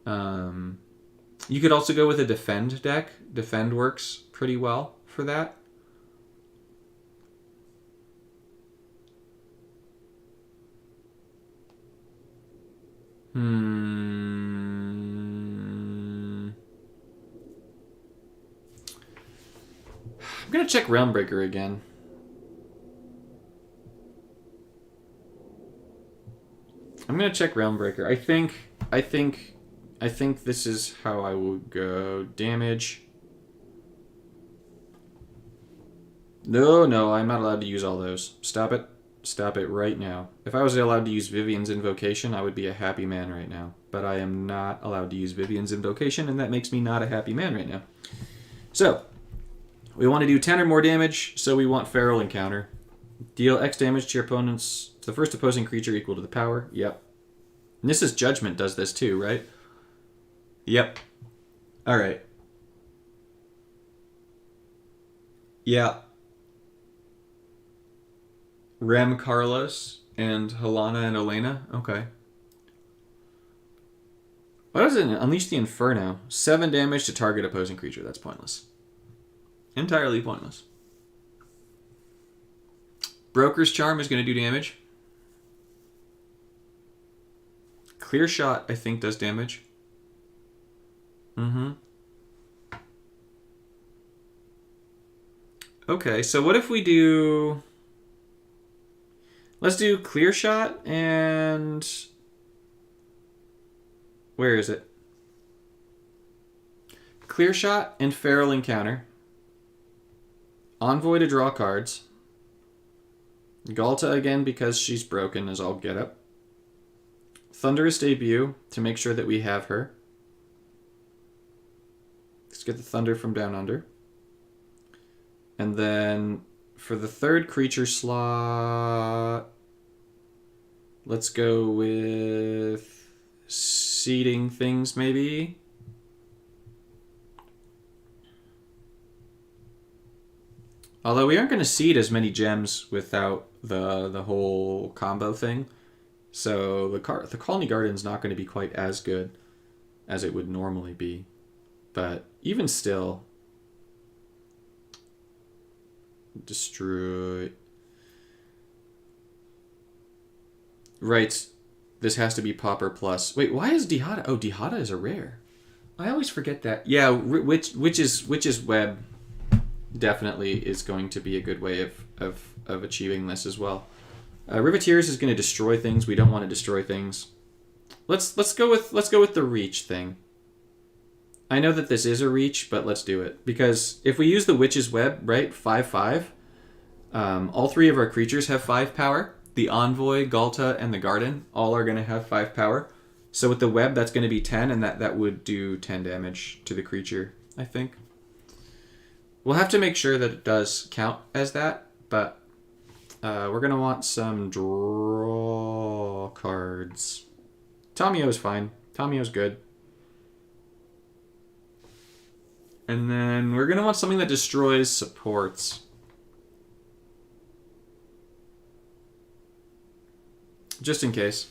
You could also go with a defend deck. Defend works pretty well for that. I'm gonna check Realmbreaker again. I'm gonna check Realmbreaker. I think this is how I will go. Damage. No, I'm not allowed to use all those. Stop it. Stop it right now. If I was allowed to use Vivian's Invocation, I would be a happy man right now. But I am not allowed to use Vivian's Invocation, and that makes me not a happy man right now. So, we want to do 10 or more damage, so we want Feral Encounter. Deal X damage to your opponent's... to the first opposing creature equal to the power. Yep. And this is Judgment does this too, right? Yep. Alright. Yeah. Rem Carlos and Helena and Elena. Okay. What is it? Unleash the Inferno. 7 damage to target opposing creature. That's pointless. Entirely pointless. Broker's Charm is going to do damage. Clear Shot, I think, does damage. Okay, so what if we do... Let's do Clear Shot and... Where is it? Clear Shot and Feral Encounter. Envoy to draw cards. Galta again because she's broken as all get up. Thunderous Debut to make sure that we have her. Let's get the Thunder from Down Under. And then for the 3rd creature slot, let's go with Seeding Things maybe. Although we aren't going to seed as many gems without the whole combo thing. So the Colony Garden's not going to be quite as good as it would normally be. But even still, destroy. Right, this has to be Popper plus. Wait, why is Dihada? Oh, Dihada is a rare. I always forget that. Yeah, which is web definitely is going to be a good way of achieving this as well. Riveteers is going to destroy things. We don't want to destroy things. Let's go with the reach thing. I know that this is a reach, but let's do it because if we use the Witch's Web, right, 5/5, all three of our creatures have 5 power. The Envoy, Galta, and the Garden all are going to have 5 power. So with the web, that's going to be 10, and that would do 10 damage to the creature, I think. We'll have to make sure that it does count as that, but we're going to want some draw cards. Tamio's fine. Tamio's good. And then we're going to want something that destroys supports. Just in case.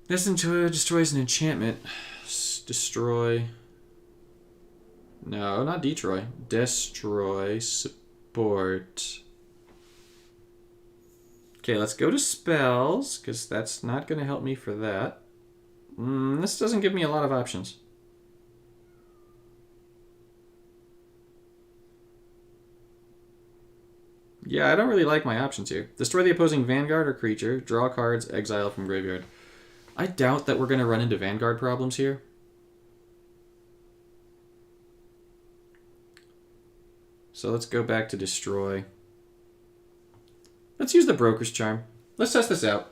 This destroys an enchantment. Destroy. No, not Detroit. Destroy support. Okay, let's go to spells, because that's not going to help me for that. This doesn't give me a lot of options. Yeah, I don't really like my options here. Destroy the opposing Vanguard or creature. Draw cards. Exile from graveyard. I doubt that we're going to run into Vanguard problems here. So let's go back to destroy. Let's use the Broker's Charm. Let's test this out.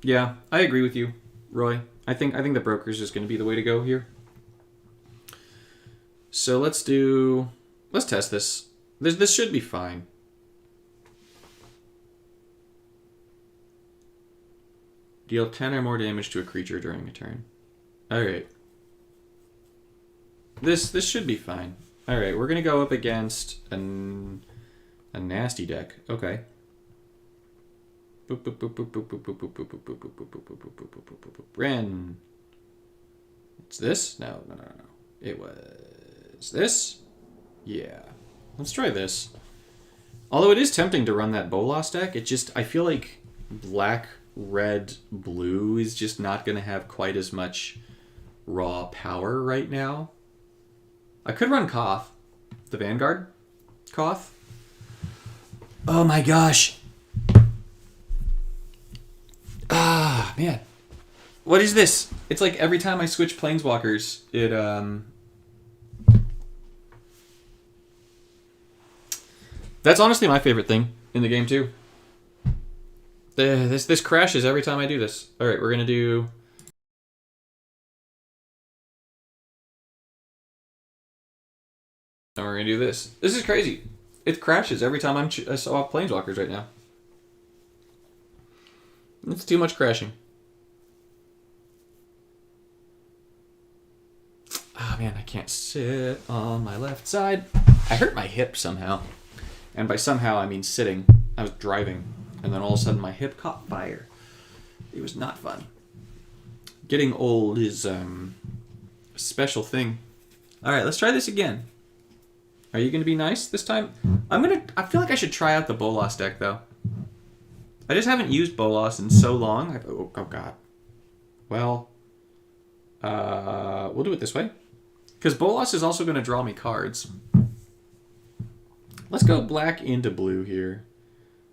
Yeah, I agree with you, Roy. I think the Broker's is going to be the way to go here. So let's test this. This should be fine. Deal 10 or more damage to a creature during a turn. Alright. This should be fine. Alright, we're going to go up against a nasty deck. Okay. Ren. It's this? No. It was this? Yeah. Let's try this. Although it is tempting to run that Bolas deck, I feel like black, red, blue is just not going to have quite as much raw power right now. I could run Koth. The Vanguard Koth. Oh my gosh. Ah, man. What is this? It's like every time I switch Planeswalkers, it, That's honestly my favorite thing in the game, too. This crashes every time I do this. Alright, we're going to do... And we're going to do this. This is crazy. It crashes every time I saw Planeswalkers right now. It's too much crashing. Oh man, I can't sit on my left side. I hurt my hip somehow. And by somehow, I mean sitting. I was driving, and then all of a sudden my hip caught fire. It was not fun. Getting old is a special thing. Alright, let's try this again. Are you going to be nice this time? I feel like I should try out the Bolas deck, though. I just haven't used Bolas in so long. Oh god. Well, we'll do it this way. Because Bolas is also going to draw me cards. Let's go black into blue here.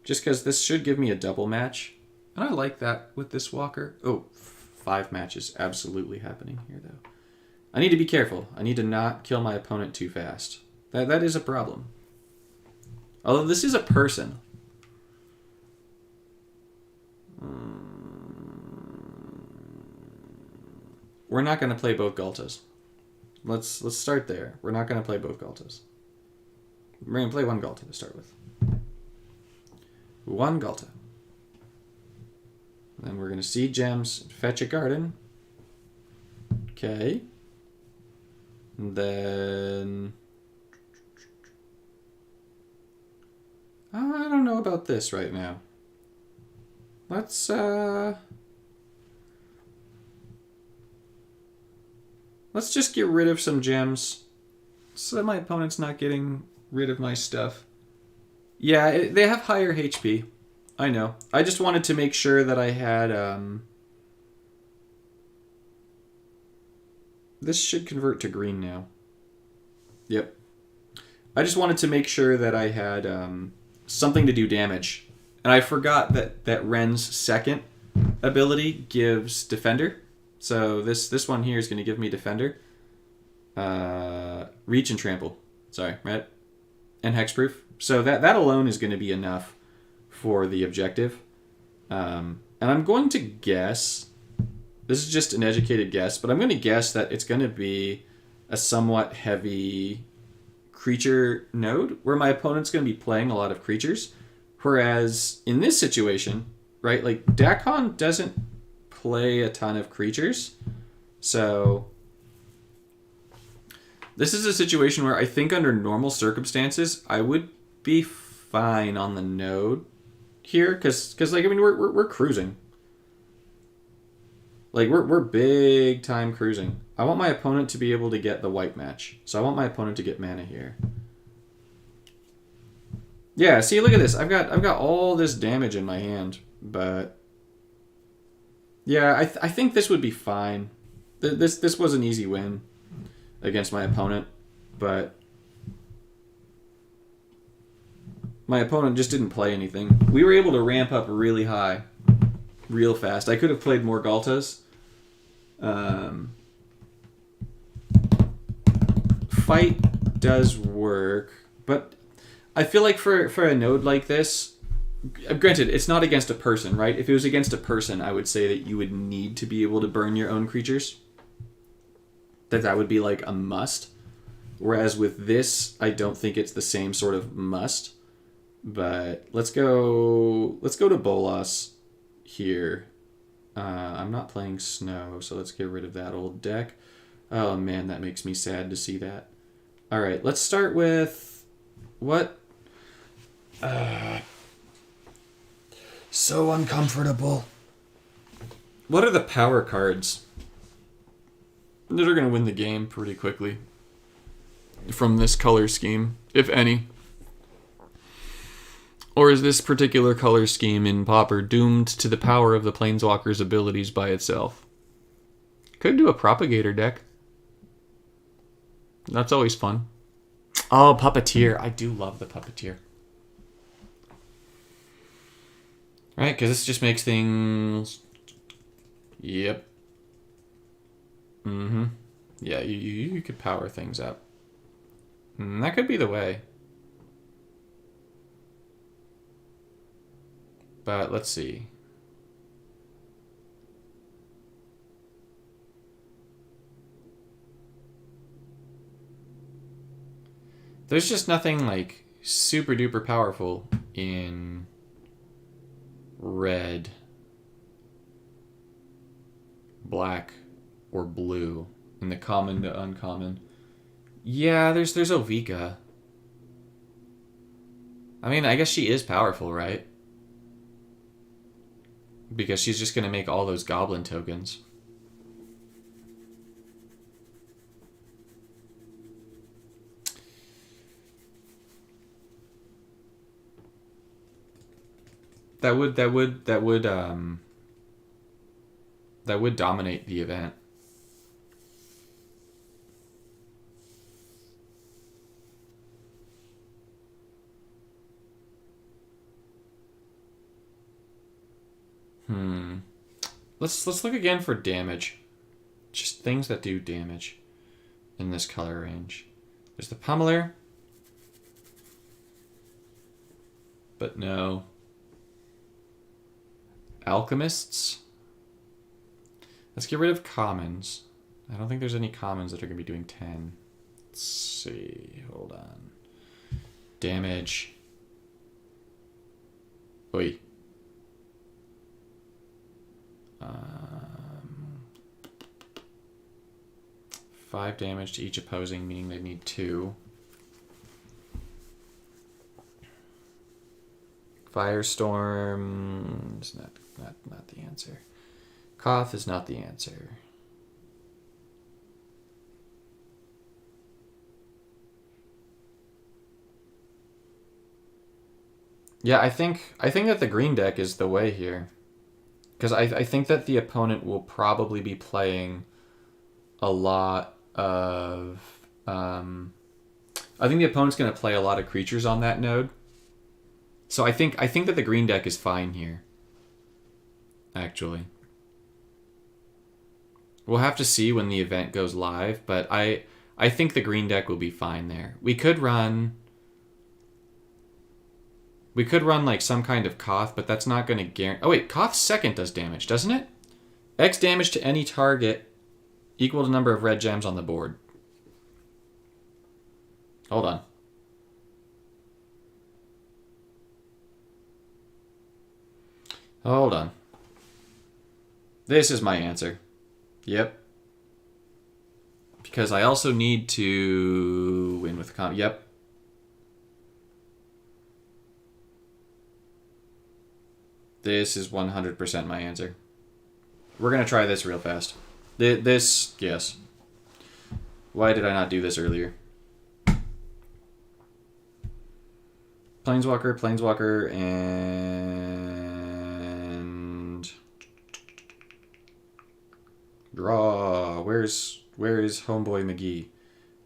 Just because this should give me a double match. And I like that with this Walker. Oh, 5 matches absolutely happening here, though. I need to be careful. I need to not kill my opponent too fast. That is a problem. Although this is a person. We're not going to play both Galtas. Let's start there. We're not going to play both Galtas. We're going to play one Galta to start with. One Galta. Then we're going to seed gems, fetch a garden. Okay. And then I don't know about this right now. Let's just get rid of some gems so that my opponent's not getting rid of my stuff. Yeah, they have higher HP. I know. I just wanted to make sure that I had... This should convert to green now. Yep. I just wanted to make sure that I had something to do damage. And I forgot that Ren's second ability gives Defender. So this one here is going to give me Defender. Reach and Trample. Sorry, right? And Hexproof. So that alone is going to be enough for the objective. And I'm going to guess... This is just an educated guess, but I'm going to guess that it's going to be a somewhat heavy creature node where my opponent's going to be playing a lot of creatures. Whereas in this situation, right, like Dakon doesn't play a ton of creatures. So this is a situation where I think under normal circumstances, I would be fine on the node here. Because like, I mean, we're cruising. Like, we're big time cruising. I want my opponent to be able to get the white match. So I want my opponent to get mana here. Yeah, see, look at this. I've got all this damage in my hand, but yeah, I think this would be fine. This was an easy win against my opponent, but my opponent just didn't play anything. We were able to ramp up really high, real fast. I could have played more Galtas. Fight does work, but I feel like for a node like this, granted, it's not against a person, right? If it was against a person, I would say that you would need to be able to burn your own creatures. That would be like a must. Whereas with this, I don't think it's the same sort of must. But let's go to Bolas here. I'm not playing Snow, so let's get rid of that old deck. Oh man, that makes me sad to see that. All right, let's start with what? So uncomfortable. What are the power cards that are going to win the game pretty quickly from this color scheme, if any? Or is this particular color scheme in Pauper doomed to the power of the Planeswalker's abilities by itself? Could do a Propagator deck. That's always fun. Oh, Puppeteer. I do love the Puppeteer. Right, because this just makes things... Yep. Mm-hmm. Yeah, you could power things up. That could be the way. But let's see. There's just nothing like super duper powerful in red, black, or blue in the common to uncommon. Yeah, there's Ovika. I mean, I guess she is powerful, right? Because she's just going to make all those goblin tokens. That would dominate the event. Let's look again for damage. Just things that do damage in this color range. There's the Pummeler. But no. Alchemists. Let's get rid of commons. I don't think there's any commons that are going to be doing 10. Let's see. Hold on. Damage. Oi. 5 damage to each opposing, meaning they need 2. Firestorm is not the answer. Koth is not the answer. Yeah, I think that the green deck is the way here. Because I think that the opponent will probably be playing a lot of... I think the opponent's going to play a lot of creatures on that node. So I think that the green deck is fine here. Actually. We'll have to see when the event goes live, but I think the green deck will be fine there. We could run like some kind of Koth, but that's not going to guarantee... Oh wait, Koth's second does damage, doesn't it? X damage to any target equal to number of red gems on the board. Hold on. Hold on. This is my answer. Yep. Because I also need to win with comp. Yep. This is 100% my answer. We're going to try this real fast. This, yes. Why did I not do this earlier? Planeswalker, and... Draw. Where is Homeboy McGee?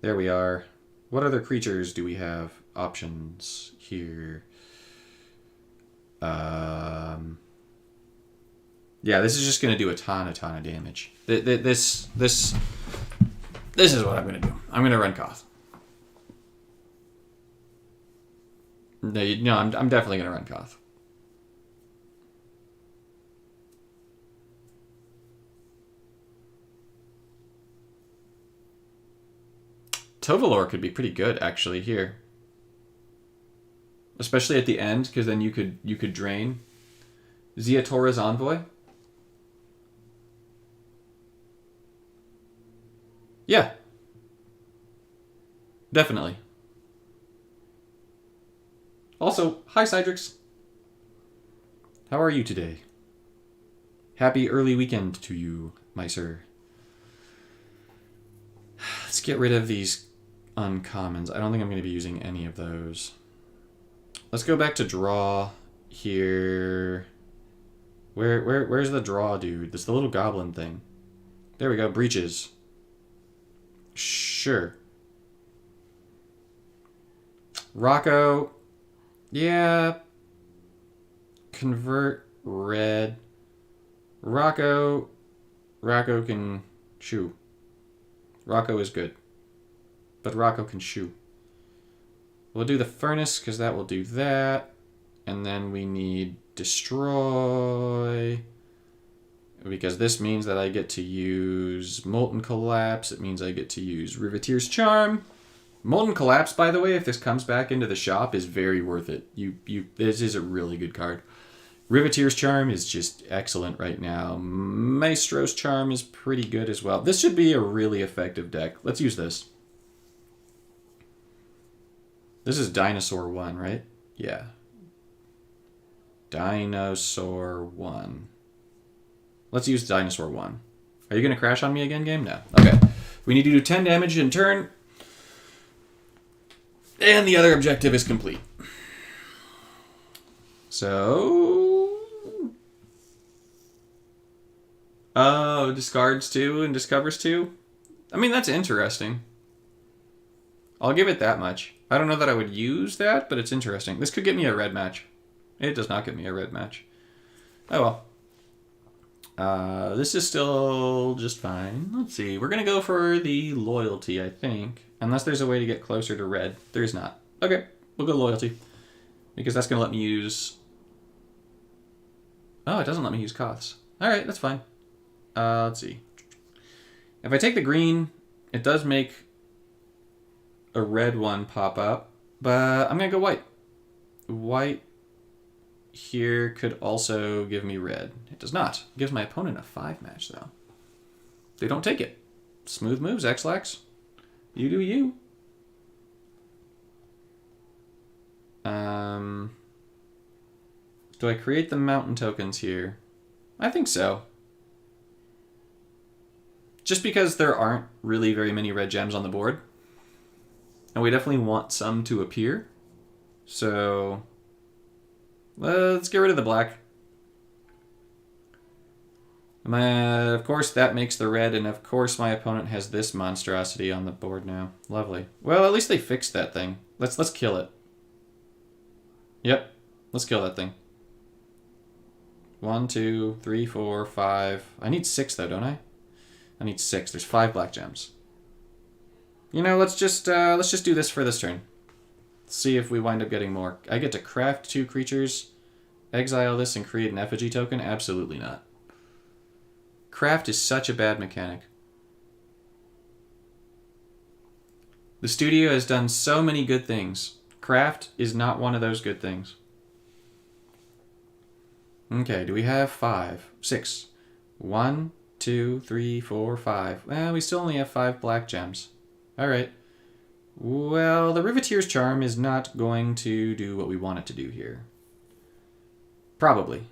There we are. What other creatures do we have? Options here. Yeah, this is just going to do a ton of damage. This is what I'm going to do. I'm going to run Koth. No, I'm definitely going to run Koth. Tovalor could be pretty good, actually, here. Especially at the end, because then you could drain. Ziatora's Envoy. Yeah. Definitely. Also, hi Cydrix. How are you today? Happy early weekend to you, my sir. Let's get rid of these uncommons. I don't think I'm going to be using any of those. Let's go back to draw here. Where's the draw, dude? It's the little goblin thing. There we go. Breaches. Sure. Rocco. Yeah. Convert red. Rocco can shoo. Rocco is good. But Rocco can shoo. We'll do the furnace because that will do that. And then we need destroy. Because this means that I get to use Molten Collapse. It means I get to use Riveteer's Charm. Molten Collapse, by the way, if this comes back into the shop, is very worth it. This is a really good card. Riveteer's Charm is just excellent right now. Maestro's Charm is pretty good as well. This should be a really effective deck. Let's use this. This is Dinosaur 1, right? Yeah. Dinosaur 1. Let's use Dinosaur 1. Are you going to crash on me again, game? No. Okay. We need to do 10 damage in turn. And the other objective is complete. So... Oh, discards 2 and discovers 2? I mean, that's interesting. I'll give it that much. I don't know that I would use that, but it's interesting. This could get me a red match. It does not get me a red match. Oh well. This is still just fine. Let's see. We're going to go for the loyalty, I think. Unless there's a way to get closer to red. There's not. Okay. We'll go loyalty. Because that's going to let me use... Oh, it doesn't let me use Koths. Alright, that's fine. Let's see. If I take the green, it does make a red one pop up. But I'm going to go white. White here could also give me red. It does not. It gives my opponent a 5 match, though. They don't take it. Smooth moves, X-Lax. You do you. Do I create the mountain tokens here? I think so. Just because there aren't really very many red gems on the board. And we definitely want some to appear. So let's get rid of the black. Of course, that makes the red, and of course my opponent has this monstrosity on the board now. Lovely. Well, at least they fixed that thing. Let's kill it. Yep, let's kill that thing. 1, 2, 3, 4, 5. I need 6 though, don't I? I need 6. There's 5 black gems. You know, let's just do this for this turn. See if we wind up getting more. I get to craft 2 creatures, exile this, and create an effigy token? Absolutely not. Craft is such a bad mechanic. The studio has done so many good things. Craft is not one of those good things. Okay, do we have 5? 6. 1, 2, 3, 4, 5. Well, we still only have 5 black gems. Alright. Well, the Riveteer's Charm is not going to do what we want it to do here. Probably.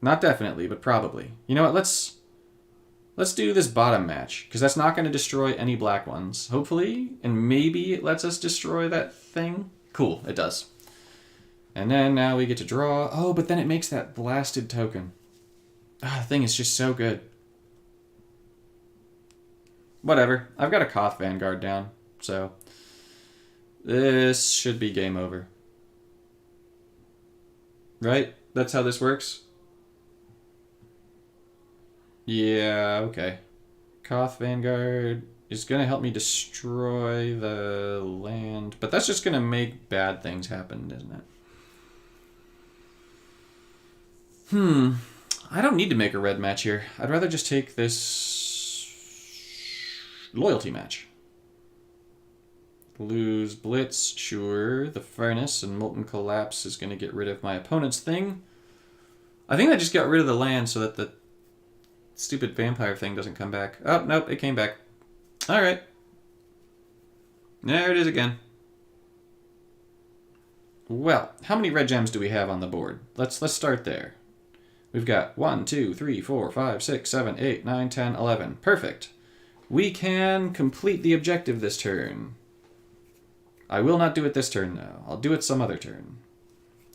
Not definitely, but probably. You know what, let's do this bottom match, because that's not going to destroy any black ones, hopefully, and maybe it lets us destroy that thing. Cool, it does. And then now we get to draw. Oh, but then it makes that blasted token. Ah, the thing is just so good. Whatever, I've got a Koth Vanguard down, so this should be game over. Right? That's how this works? Yeah, okay. Koth Vanguard is going to help me destroy the land, but that's just going to make bad things happen, isn't it? I don't need to make a red match here. I'd rather just take this loyalty match. Lose Blitz, sure. The Furnace and Molten Collapse is going to get rid of my opponent's thing. I think I just got rid of the land so that the stupid vampire thing doesn't come back. Oh, nope, it came back. Alright. There it is again. Well, how many red gems do we have on the board? Let's start there. We've got 1, 2, 3, 4, 5, 6, 7, 8, 9, 10, 11. Perfect. We can complete the objective this turn. I will not do it this turn, though. I'll do it some other turn.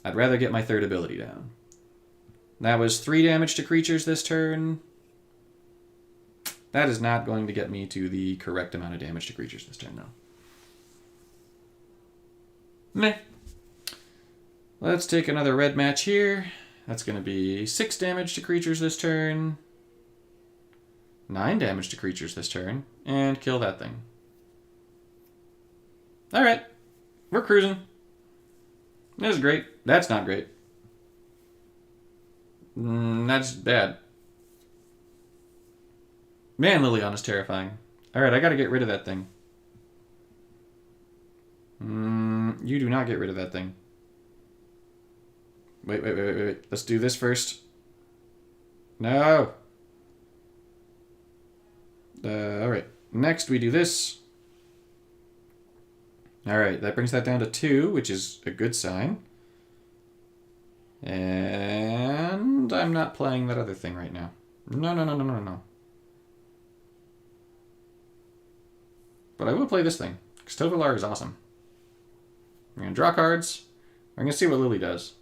I'd rather get my 3rd ability down. That was 3 damage to creatures this turn. That is not going to get me to the correct amount of damage to creatures this turn, though. Meh. Let's take another red match here. That's going to be 6 damage to creatures this turn. 9 damage to creatures this turn. And kill that thing. Alright. We're cruising. This is great. That's not great. That's bad. Man, Liliana's terrifying. Alright, I gotta get rid of that thing. You do not get rid of that thing. Wait. Let's do this first. No! Alright. Next, we do this. Alright, that brings that down to 2, which is a good sign. And I'm not playing that other thing right now. No. But I will play this thing, because Tovolar is awesome. We're going to draw cards. We're going to see what Lily does.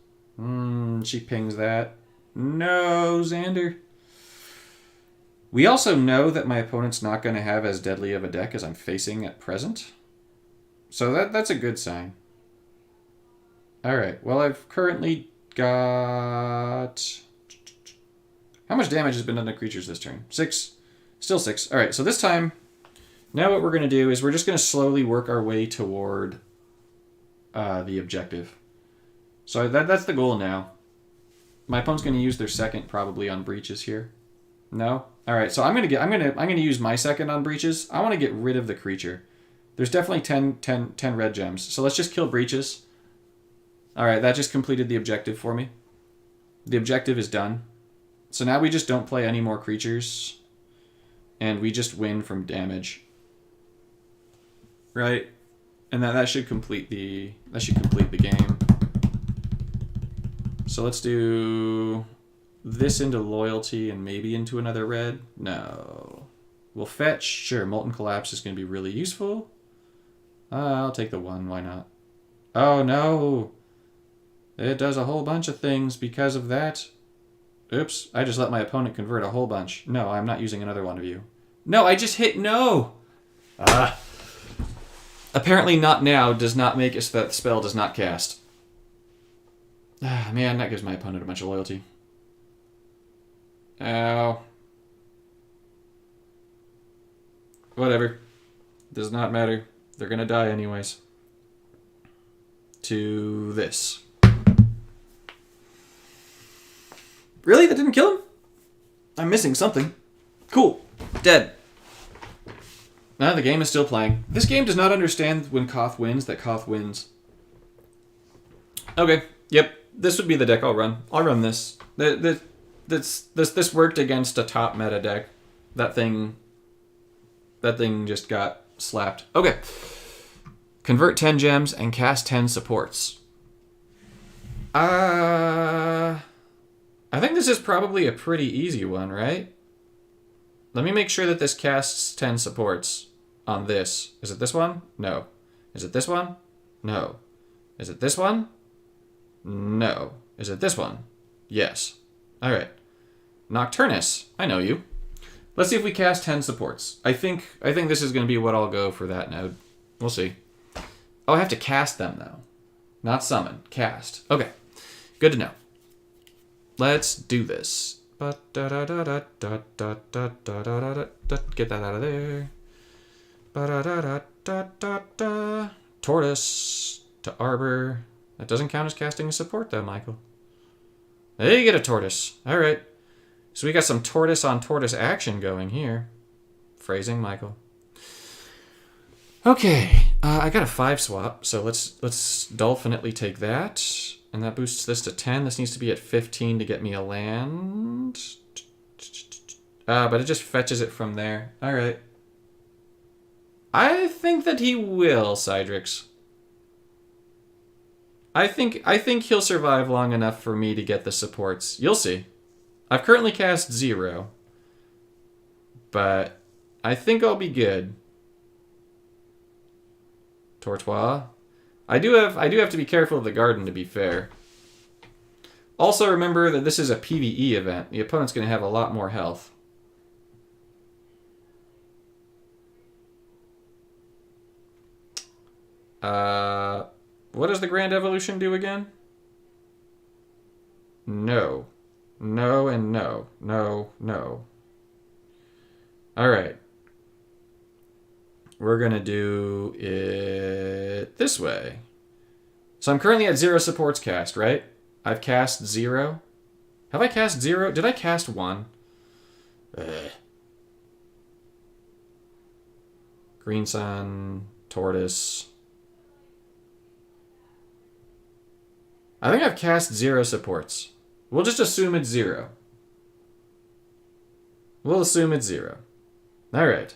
She pings that. No, Xander. We also know that my opponent's not going to have as deadly of a deck as I'm facing at present. So that's a good sign. Alright, well I've currently got... How much damage has been done to creatures this turn? 6. Still 6. Alright, so this time, now what we're going to do is we're just going to slowly work our way toward the objective. So that's the goal now. My opponent's going to use their 2nd probably on breaches here. No? Alright, so I'm gonna use my 2nd on breaches. I want to get rid of the creature. There's definitely 10 red gems. So let's just kill breaches. Alright, that just completed the objective for me. The objective is done. So now we just don't play any more creatures. And we just win from damage. Right? And that should complete the game. So let's do this into loyalty and maybe into another red. No. We'll fetch. Sure, Molten Collapse is going to be really useful. I'll take the 1. Why not? Oh, no. It does a whole bunch of things because of that. Oops. I just let my opponent convert a whole bunch. No, I'm not using another one of you. No, I just hit no. Apparently not now does not make it so that the spell does not cast. Man, that gives my opponent a bunch of loyalty. Ow. Whatever. Does not matter. They're gonna die anyways. To this. Really? That didn't kill him? I'm missing something. Cool. Dead. No, the game is still playing. This game does not understand when Koth wins that Koth wins. Okay. Yep. This would be the deck I'll run. I'll run this. This worked against a top meta deck. That thing just got slapped. Okay. Convert 10 gems and cast 10 supports. I think this is probably a pretty easy one, right? Let me make sure that this casts 10 supports on this. Is it this one? No. Is it this one? No. Is it this one? No. Is it this one? Yes. All right. Nocturnus. I know you. Let's see if we cast 10 supports. I think this is going to be what I'll go for that node. We'll see. Oh, I have to cast them, though. Not summon. Cast. Okay. Good to know. Let's do this. Get that out of there. Tortoise to Arbor. That doesn't count as casting a support, though, Michael. There you get a tortoise. All right. So we got some tortoise on tortoise action going here. Phrasing, Michael. Okay, I got a 5 swap, so let's dolphinitely take that, and that boosts this to 10. This needs to be at 15 to get me a land. But it just fetches it from there. All right. I think that he will, Cydrix. I think he'll survive long enough for me to get the supports. You'll see. I've currently cast 0, but I think I'll be good. Tortoise. I do have to be careful of the garden, to be fair. Also remember that this is a PvE event. The opponent's going to have a lot more health. What does the Grand Evolution do again? No. No and no. No, no. Alright. We're going to do it this way. So I'm currently at 0 supports cast, right? I've cast 0. Have I cast 0? Did I cast 1? Green Sun, Tortoise. I think I've cast 0 supports. We'll just assume it's 0. We'll assume it's 0. Alright.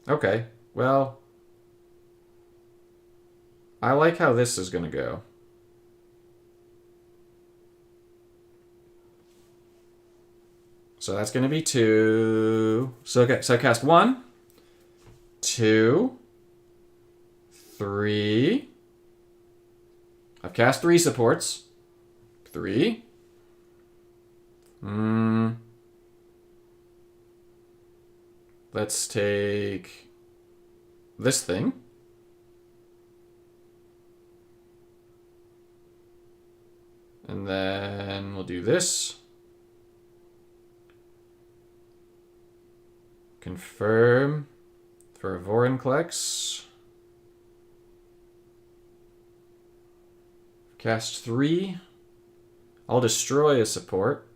Okay, well, I like how this is going to go. So that's going to be 2. So okay, so I cast 1, 2, 3. I've cast 3 supports. 3. Let's take this thing. And then we'll do this. Confirm for Vorinclex. Cast 3. I'll destroy a support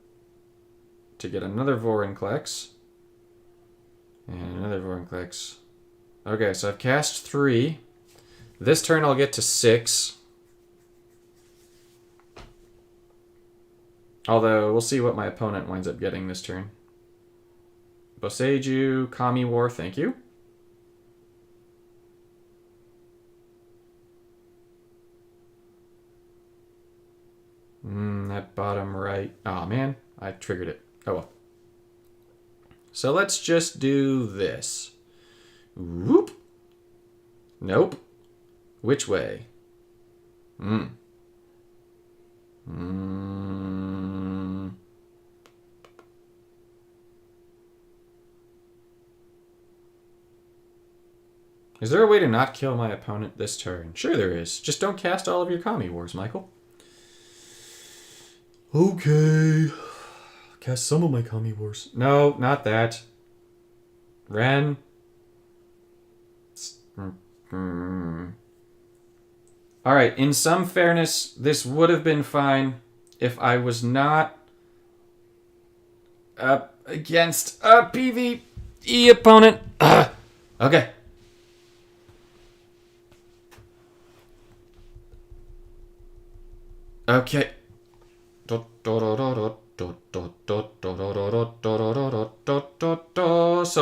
to get another Vorinclex. And another Vorinclex. Okay, so I've cast 3. This turn I'll get to 6. Although, we'll see what my opponent winds up getting this turn. Boseiju, Kami War, thank you. bottom right. Oh man, I triggered it. Oh well. So let's just do this. Whoop. Nope. Which way? Is there a way to not kill my opponent this turn? Sure there is. Just don't cast all of your Kami Wars, Michael. Okay. Cast some of my Kami Wars. No, not that. Ren. Alright, in some fairness, this would have been fine if I was not up against a PvE opponent. Okay. Okay. So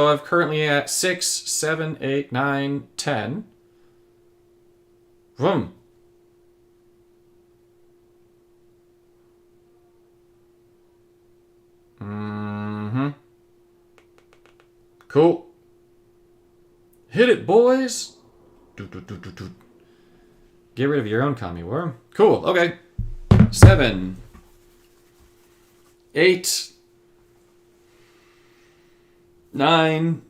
I'm currently at 6, 7, 8, 9, 10. Vroom. Cool. Hit it, boys. Get rid of your own Kami Worm. Cool. Okay. 7, 8, 9,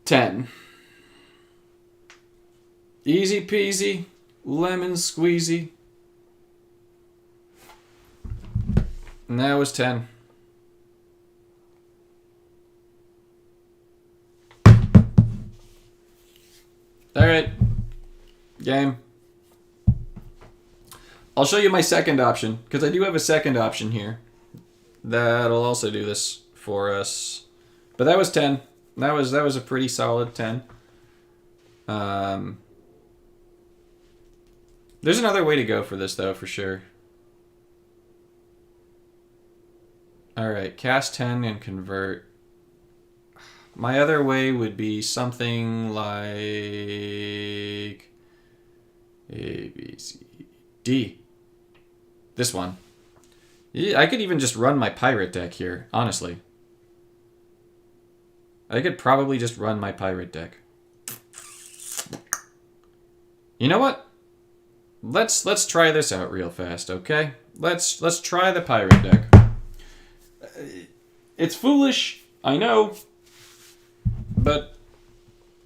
10. Easy peasy, lemon squeezy. And that was 10. Alright. Game. I'll show you my second option, because I do have a second option here. That'll also do this for us. But that was 10. That was a pretty solid 10. There's another way to go for this, though, for sure. Alright, cast 10 and convert. My other way would be something like A, B, C, D. This one. Yeah, I could even just run my pirate deck here, honestly. I could probably just run my pirate deck. You know what? Let's try this out real fast, okay? Let's try the pirate deck. It's foolish, I know, but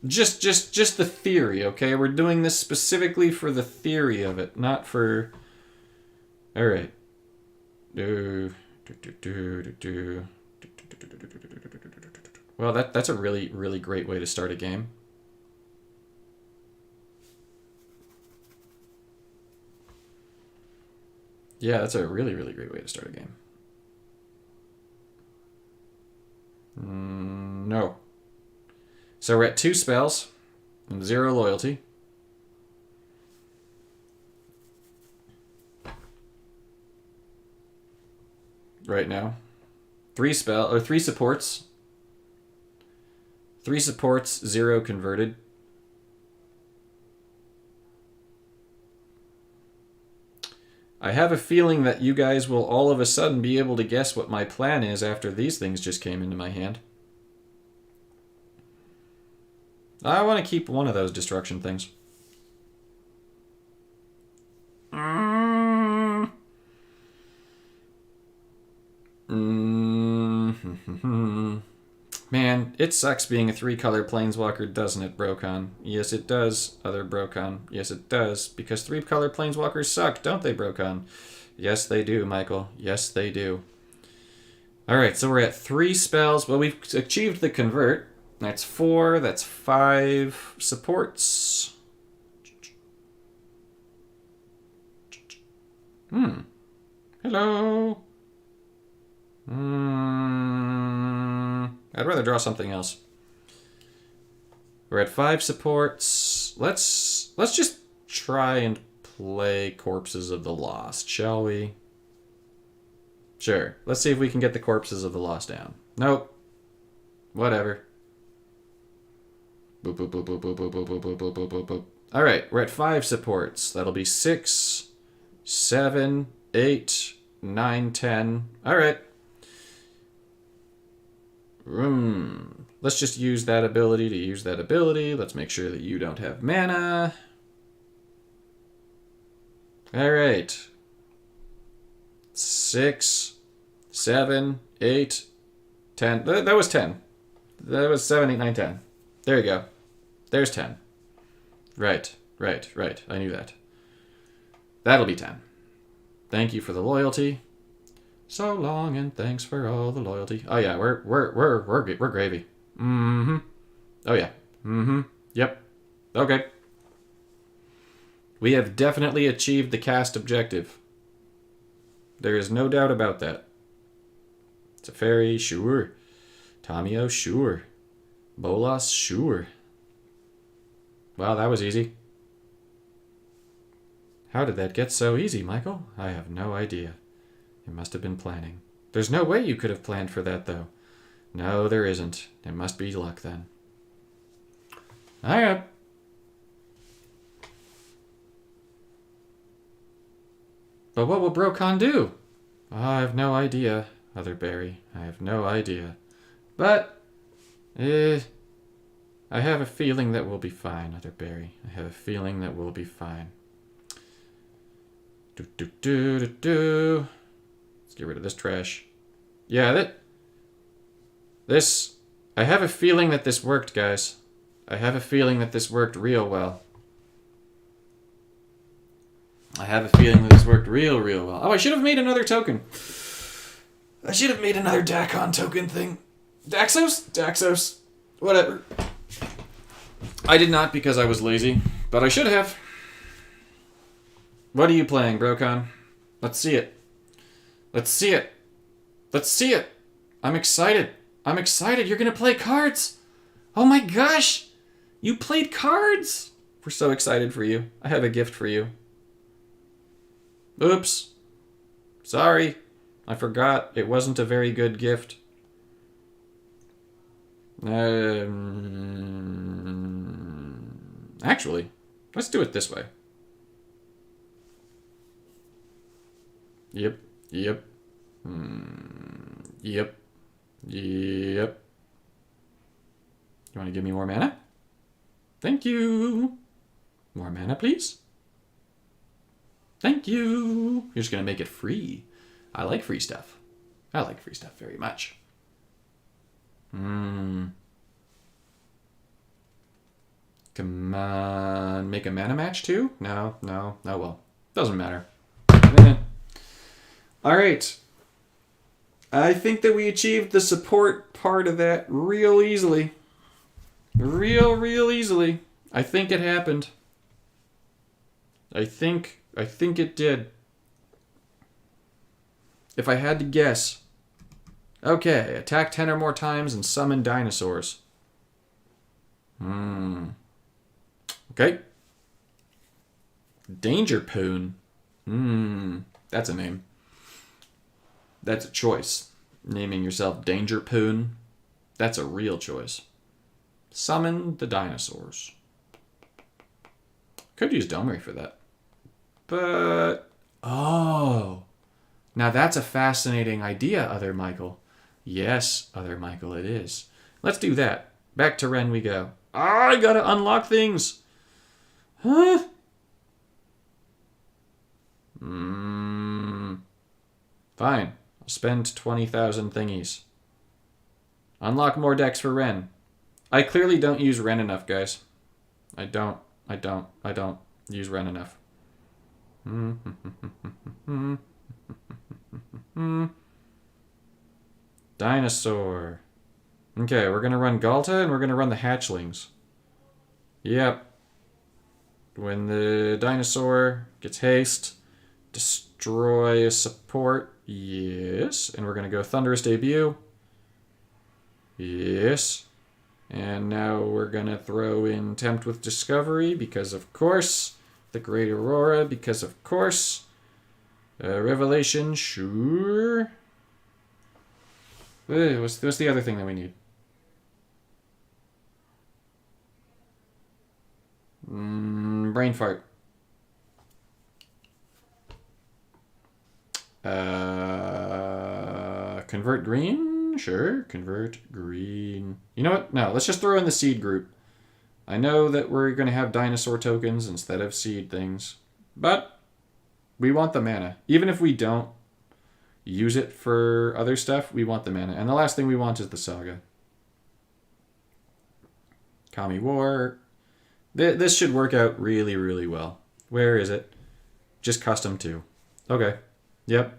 just the theory, okay? We're doing this specifically for the theory of it, not for. All right. Well, that's a really great way to start a game. Yeah, that's a really great way to start a game. No. So we're at 2 spells and 0 loyalty. Right now. 3 supports. 3 supports, 0 converted. I have a feeling that you guys will all of a sudden be able to guess what my plan is after these things just came into my hand. I want to keep one of those destruction things. Man, it sucks being a 3-color planeswalker, doesn't it, Brokon? Yes, it does, other Brokon. Yes, it does, because 3-color planeswalkers suck, don't they, Brokon? Yes, they do, Michael. Yes, they do. Alright, so we're at 3 spells. Well, we've achieved the convert. That's 4, that's 5 supports. Hello. I'd rather draw something else. We're at 5 supports. Let's just try and play Corpses of the Lost, shall we? Sure. Let's see if we can get the Corpses of the Lost down. Nope. Whatever. Boop, boop, boop, boop, boop, boop, boop, boop, boop, boop, boop, boop. Alright, we're at 5 supports. That'll be 6, 7, 8, 9, 10. All right. Let's just use that ability to use that ability. Let's make sure that you don't have mana. All right. 6, 7, 8, 10. That was 10. That was 7, 8, 9, 10. There you go. There's 10. Right. I knew that. That'll be 10. Thank you for the loyalty. So long and thanks for all the loyalty. Oh yeah, we're gravy. Mm-hmm. Oh yeah. Mm-hmm. Yep. Okay. We have definitely achieved the cast objective. There is no doubt about that. Teferi, sure. Tamio, sure. Bolas, sure. Wow, that was easy. How did that get so easy, Michael? I have no idea. You must have been planning. There's no way you could have planned for that, though. No, there isn't. It must be luck, then. Alright. But what will Brokon do? I have no idea, Otherberry. I have no idea. But, I have a feeling that we'll be fine, Otherberry. I have a feeling that we'll be fine. Let's get rid of this trash. Yeah, this... I have a feeling that this worked, guys. I have a feeling that this worked real well. I have a feeling that this worked real well. Oh, I should have made another token. I should have made another Dakon token thing. Daxos? Whatever. I did not because I was lazy, but I should have. What are you playing, Brokon? Let's see it. Let's see it. Let's see it. I'm excited. I'm excited. You're going to play cards. Oh my gosh. You played cards. We're so excited for you. I have a gift for you. Oops. Sorry. I forgot. It wasn't a very good gift. Actually, let's do it this way. Yep. Yep. Yep. You want to give me more mana? Thank you. More mana, please. Thank you. You're just going to make it free. I like free stuff. I like free stuff very much. Come on. Make a mana match too? No. Oh well. Doesn't matter. Alright. I think that we achieved the support part of that real easily. Real easily. I think it happened. I think it did. If I had to guess. Okay, attack 10 or more times and summon dinosaurs. Okay. Danger Poon. That's a name. That's a choice. Naming yourself Danger Poon. That's a real choice. Summon the dinosaurs. Could use Domri for that. But... oh. Now that's a fascinating idea, Other Michael. Yes, Other Michael, it is. Let's do that. Back to Ren we go. I gotta unlock things. Huh? Fine. I'll spend 20,000 thingies. Unlock more decks for Ren. I clearly don't use Ren enough, guys. I don't use Ren enough. Dinosaur. Okay, we're going to run Galta and we're going to run the hatchlings. Yep. When the dinosaur gets haste, destroy a support. Yes. And we're going to go Thunderous Debut. Yes. And now we're going to throw in Tempt with Discovery because of course. The Great Aurora because of course. Revelation, sure. What's the other thing that we need? Brain fart. Convert green? Sure, convert green. You know what? No, let's just throw in the seed group. I know that we're going to have dinosaur tokens instead of seed things, but we want the mana. Even if we don't use it for other stuff, we want the mana. And the last thing we want is the saga. Kami War. This should work out really, really well. Where is it? Just custom 2. Okay. Yep.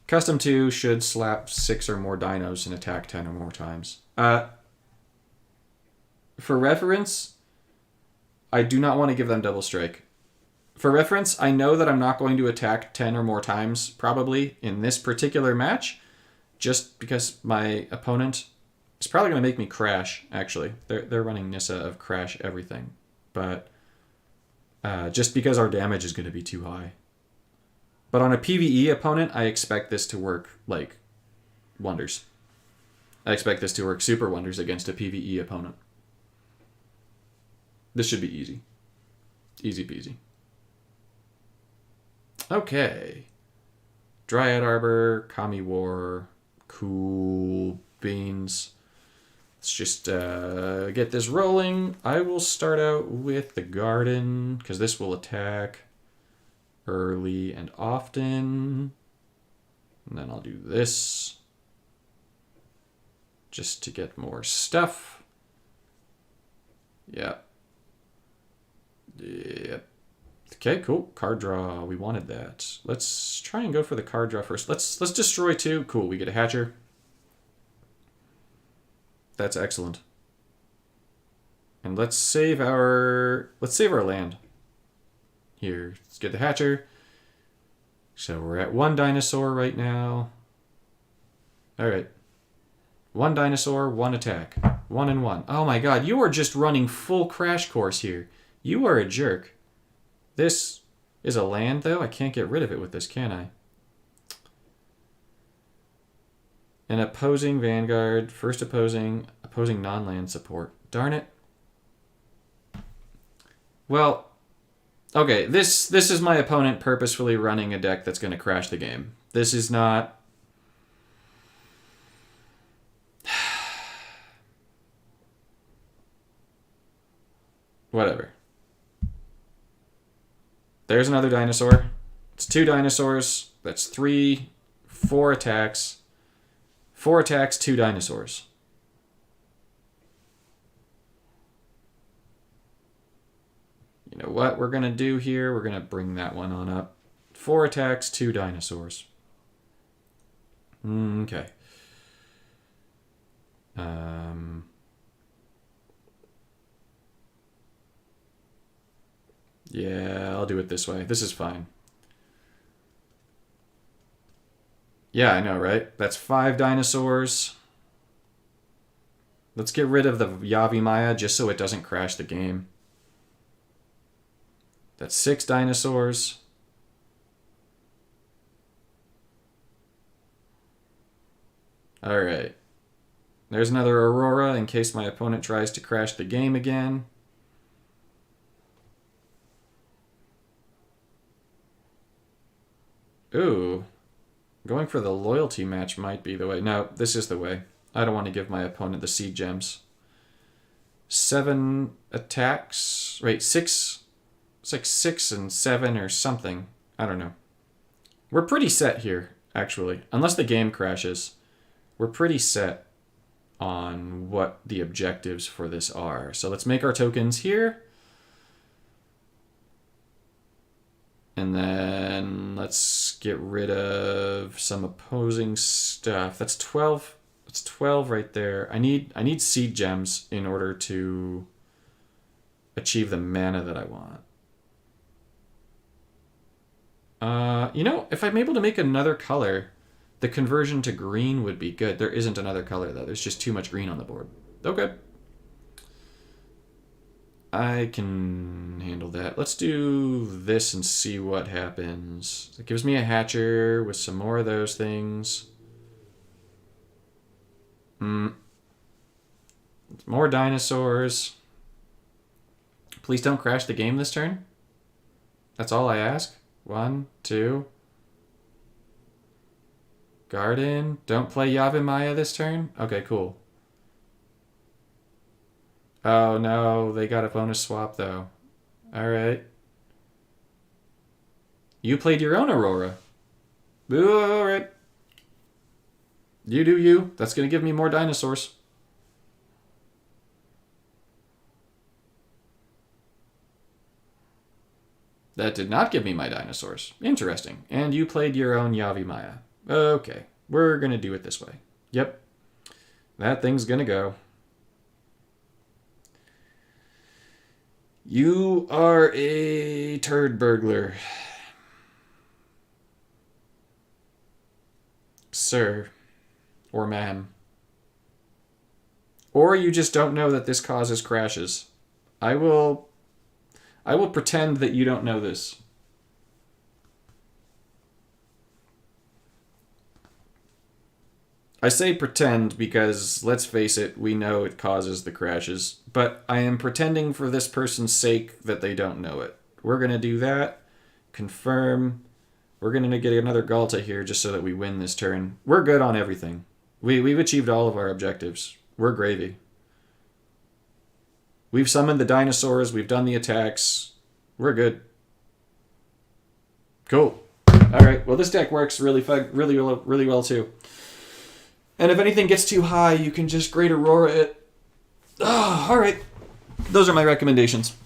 Custom 2 should slap 6 or more dinos and attack 10 or more times. For reference, I do not want to give them double strike. For reference, I know that I'm not going to attack 10 or more times, probably, in this particular match, just because my opponent is probably going to make me crash, actually. They're running Nissa of crash everything. But just because our damage is going to be too high. But on a PvE opponent, I expect this to work, like, wonders. I expect this to work super wonders against a PvE opponent. This should be easy. Easy peasy. Okay. Dryad Arbor, Kami War, cool beans. Let's just get this rolling. I will start out with the garden, because this will attack early and often. And then I'll do this just to get more stuff. Yep. Yep. Okay, cool. Card draw. We wanted that. Let's try and go for the card draw first. Let's destroy 2. Cool. We get a Hatcher. That's excellent. And let's save our land. Here, let's get the Hatcher. So we're at 1 dinosaur right now. All right. 1 dinosaur, 1 attack. 1 and 1. Oh my god, you are just running full crash course here. You are a jerk. This is a land, though. I can't get rid of it with this, can I? An opposing Vanguard. First opposing non-land support. Darn it. Well, okay, this is my opponent purposefully running a deck that's going to crash the game. This is not... Whatever. There's another dinosaur. It's 2 dinosaurs. That's 4 attacks. 4 attacks, 2 dinosaurs. You know what we're going to do here? We're going to bring that one on up. 4 attacks, 2 dinosaurs. Okay. Yeah, I'll do it this way. This is fine. Yeah, I know, right? That's 5 dinosaurs. Let's get rid of the Yavimaya just so it doesn't crash the game. That's 6 dinosaurs. Alright. There's another Aurora in case my opponent tries to crash the game again. Ooh. Going for the loyalty match might be the way. No, this is the way. I don't want to give my opponent the seed gems. 7 attacks. Wait, 6. It's like 6 and 7 or something. I don't know. We're pretty set here, actually. Unless the game crashes. We're pretty set on what the objectives for this are. So let's make our tokens here. And then let's get rid of some opposing stuff. That's 12. That's 12 right there. I need seed gems in order to achieve the mana that I want. You know, if I'm able to make another color, the conversion to green would be good. There isn't another color, though. There's just too much green on the board. Okay. I can handle that. Let's do this and see what happens. It gives me a Hatcher with some more of those things. More dinosaurs. Please don't crash the game this turn. That's all I ask. 1, 2. Garden. Don't play Yavimaya this turn? Okay, cool. Oh no, they got a bonus swap though. Alright. You played your own Aurora. Alright. You do you. That's going to give me more dinosaurs. That did not give me my dinosaurs. Interesting. And you played your own Yavimaya. Okay. We're going to do it this way. Yep. That thing's going to go. You are a turd burglar. Sir. Or ma'am. Or you just don't know that this causes crashes. I will pretend that you don't know this. I say pretend because, let's face it, we know it causes the crashes. But I am pretending for this person's sake that they don't know it. We're going to do that. Confirm. We're going to get another Galta here just so that we win this turn. We're good on everything. We've achieved all of our objectives. We're gravy. We've summoned the dinosaurs. We've done the attacks. We're good. Cool. All right. Well, this deck works really well too. And if anything gets too high, you can just Great Aurora it. Oh, all right. Those are my recommendations.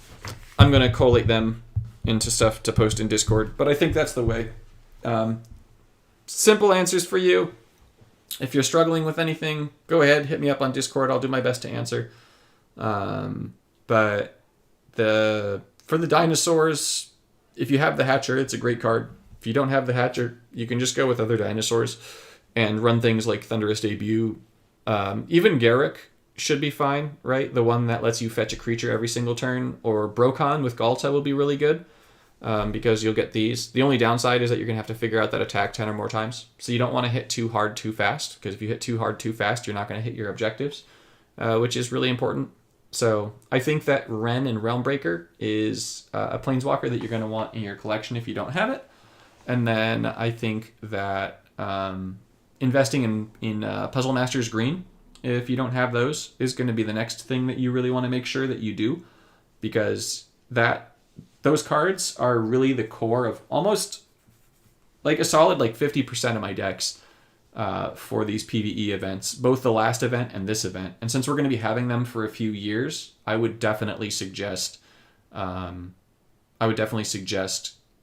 I'm going to collate them into stuff to post in Discord, but I think that's the way. Simple answers for you. If you're struggling with anything, go ahead, hit me up on Discord. I'll do my best to answer. But for the dinosaurs, if you have the Hatcher, it's a great card. If you don't have the Hatcher, you can just go with other dinosaurs and run things like Thunderous Debut. Even Garruk should be fine, right? The one that lets you fetch a creature every single turn. Or Brokon with Galta will be really good. Because you'll get these. The only downside is that you're going to have to figure out that attack 10 or more times. So you don't want to hit too hard too fast, because if you hit too hard too fast, you're not going to hit your objectives, which is really important. So I think that Ren and Realmbreaker is a Planeswalker that you're going to want in your collection if you don't have it. And then I think that investing in Puzzle Masters Green, if you don't have those, is going to be the next thing that you really want to make sure that you do, because those cards are really the core of almost like a solid 50% of my decks for these PvE events, both the last event and this event. And since we're going to be having them for a few years, I would definitely suggest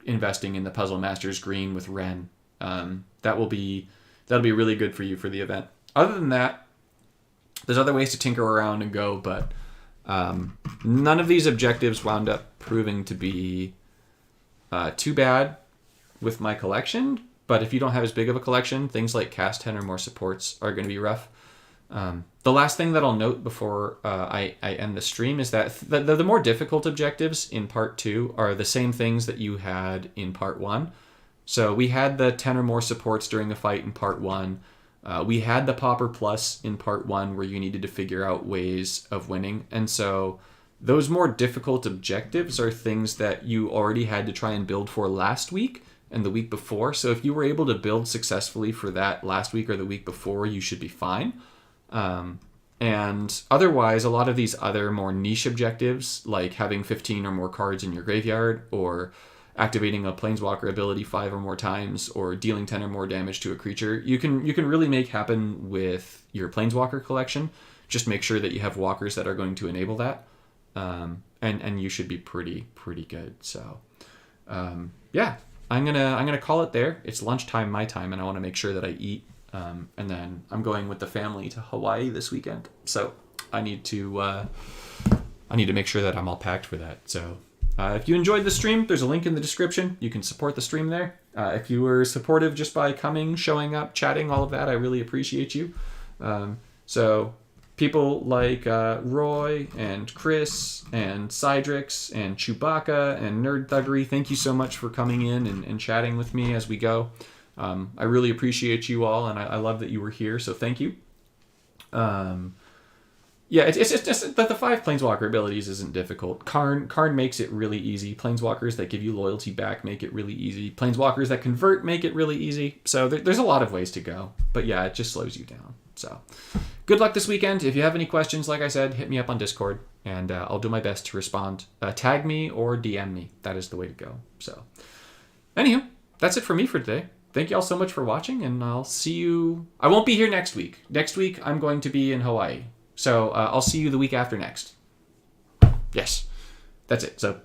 investing in the Puzzle Masters Green with Ren. That'll be really good for you for the event. Other than that, there's other ways to tinker around and go, but none of these objectives wound up proving to be too bad with my collection. But if you don't have as big of a collection, things like cast 10 or more supports are going to be rough. The last thing that I'll note before I end the stream is that the more difficult objectives in part 2 are the same things that you had in part 1. So we had the 10 or more supports during the fight in part 1. We had the Pauper Plus in part 1 where you needed to figure out ways of winning. And so those more difficult objectives are things that you already had to try and build for last week and the week before. So if you were able to build successfully for that last week or the week before, you should be fine. And otherwise, a lot of these other more niche objectives, like having 15 or more cards in your graveyard, or activating a Planeswalker ability 5 or more times, or dealing 10 or more damage to a creature, you can really make happen with your Planeswalker collection. Just make sure that you have walkers that are going to enable that, and you should be pretty good. So yeah, I'm gonna call it there. It's lunchtime my time, and I want to make sure that I eat. And then I'm going with the family to Hawaii this weekend, so I need to make sure that I'm all packed for that. So if you enjoyed the stream, there's a link in the description. You can support the stream there. If you were supportive just by coming, showing up, chatting, all of that, I really appreciate you. So people like Roy and Chris and Cydrix and Chewbacca and Nerd Thuggery, thank you so much for coming in and chatting with me as we go. I really appreciate you all, and I love that you were here, so thank you. Yeah, it's just that the 5 Planeswalker abilities isn't difficult. Karn makes it really easy. Planeswalkers that give you loyalty back make it really easy. Planeswalkers that convert make it really easy. So there's a lot of ways to go. But yeah, it just slows you down. So good luck this weekend. If you have any questions, like I said, hit me up on Discord, and I'll do my best to respond. Tag me or DM me. That is the way to go. So anywho, that's it for me for today. Thank you all so much for watching, and I'll see you... I won't be here next week. Next week, I'm going to be in Hawaii. So I'll see you the week after next. Yes, that's it. So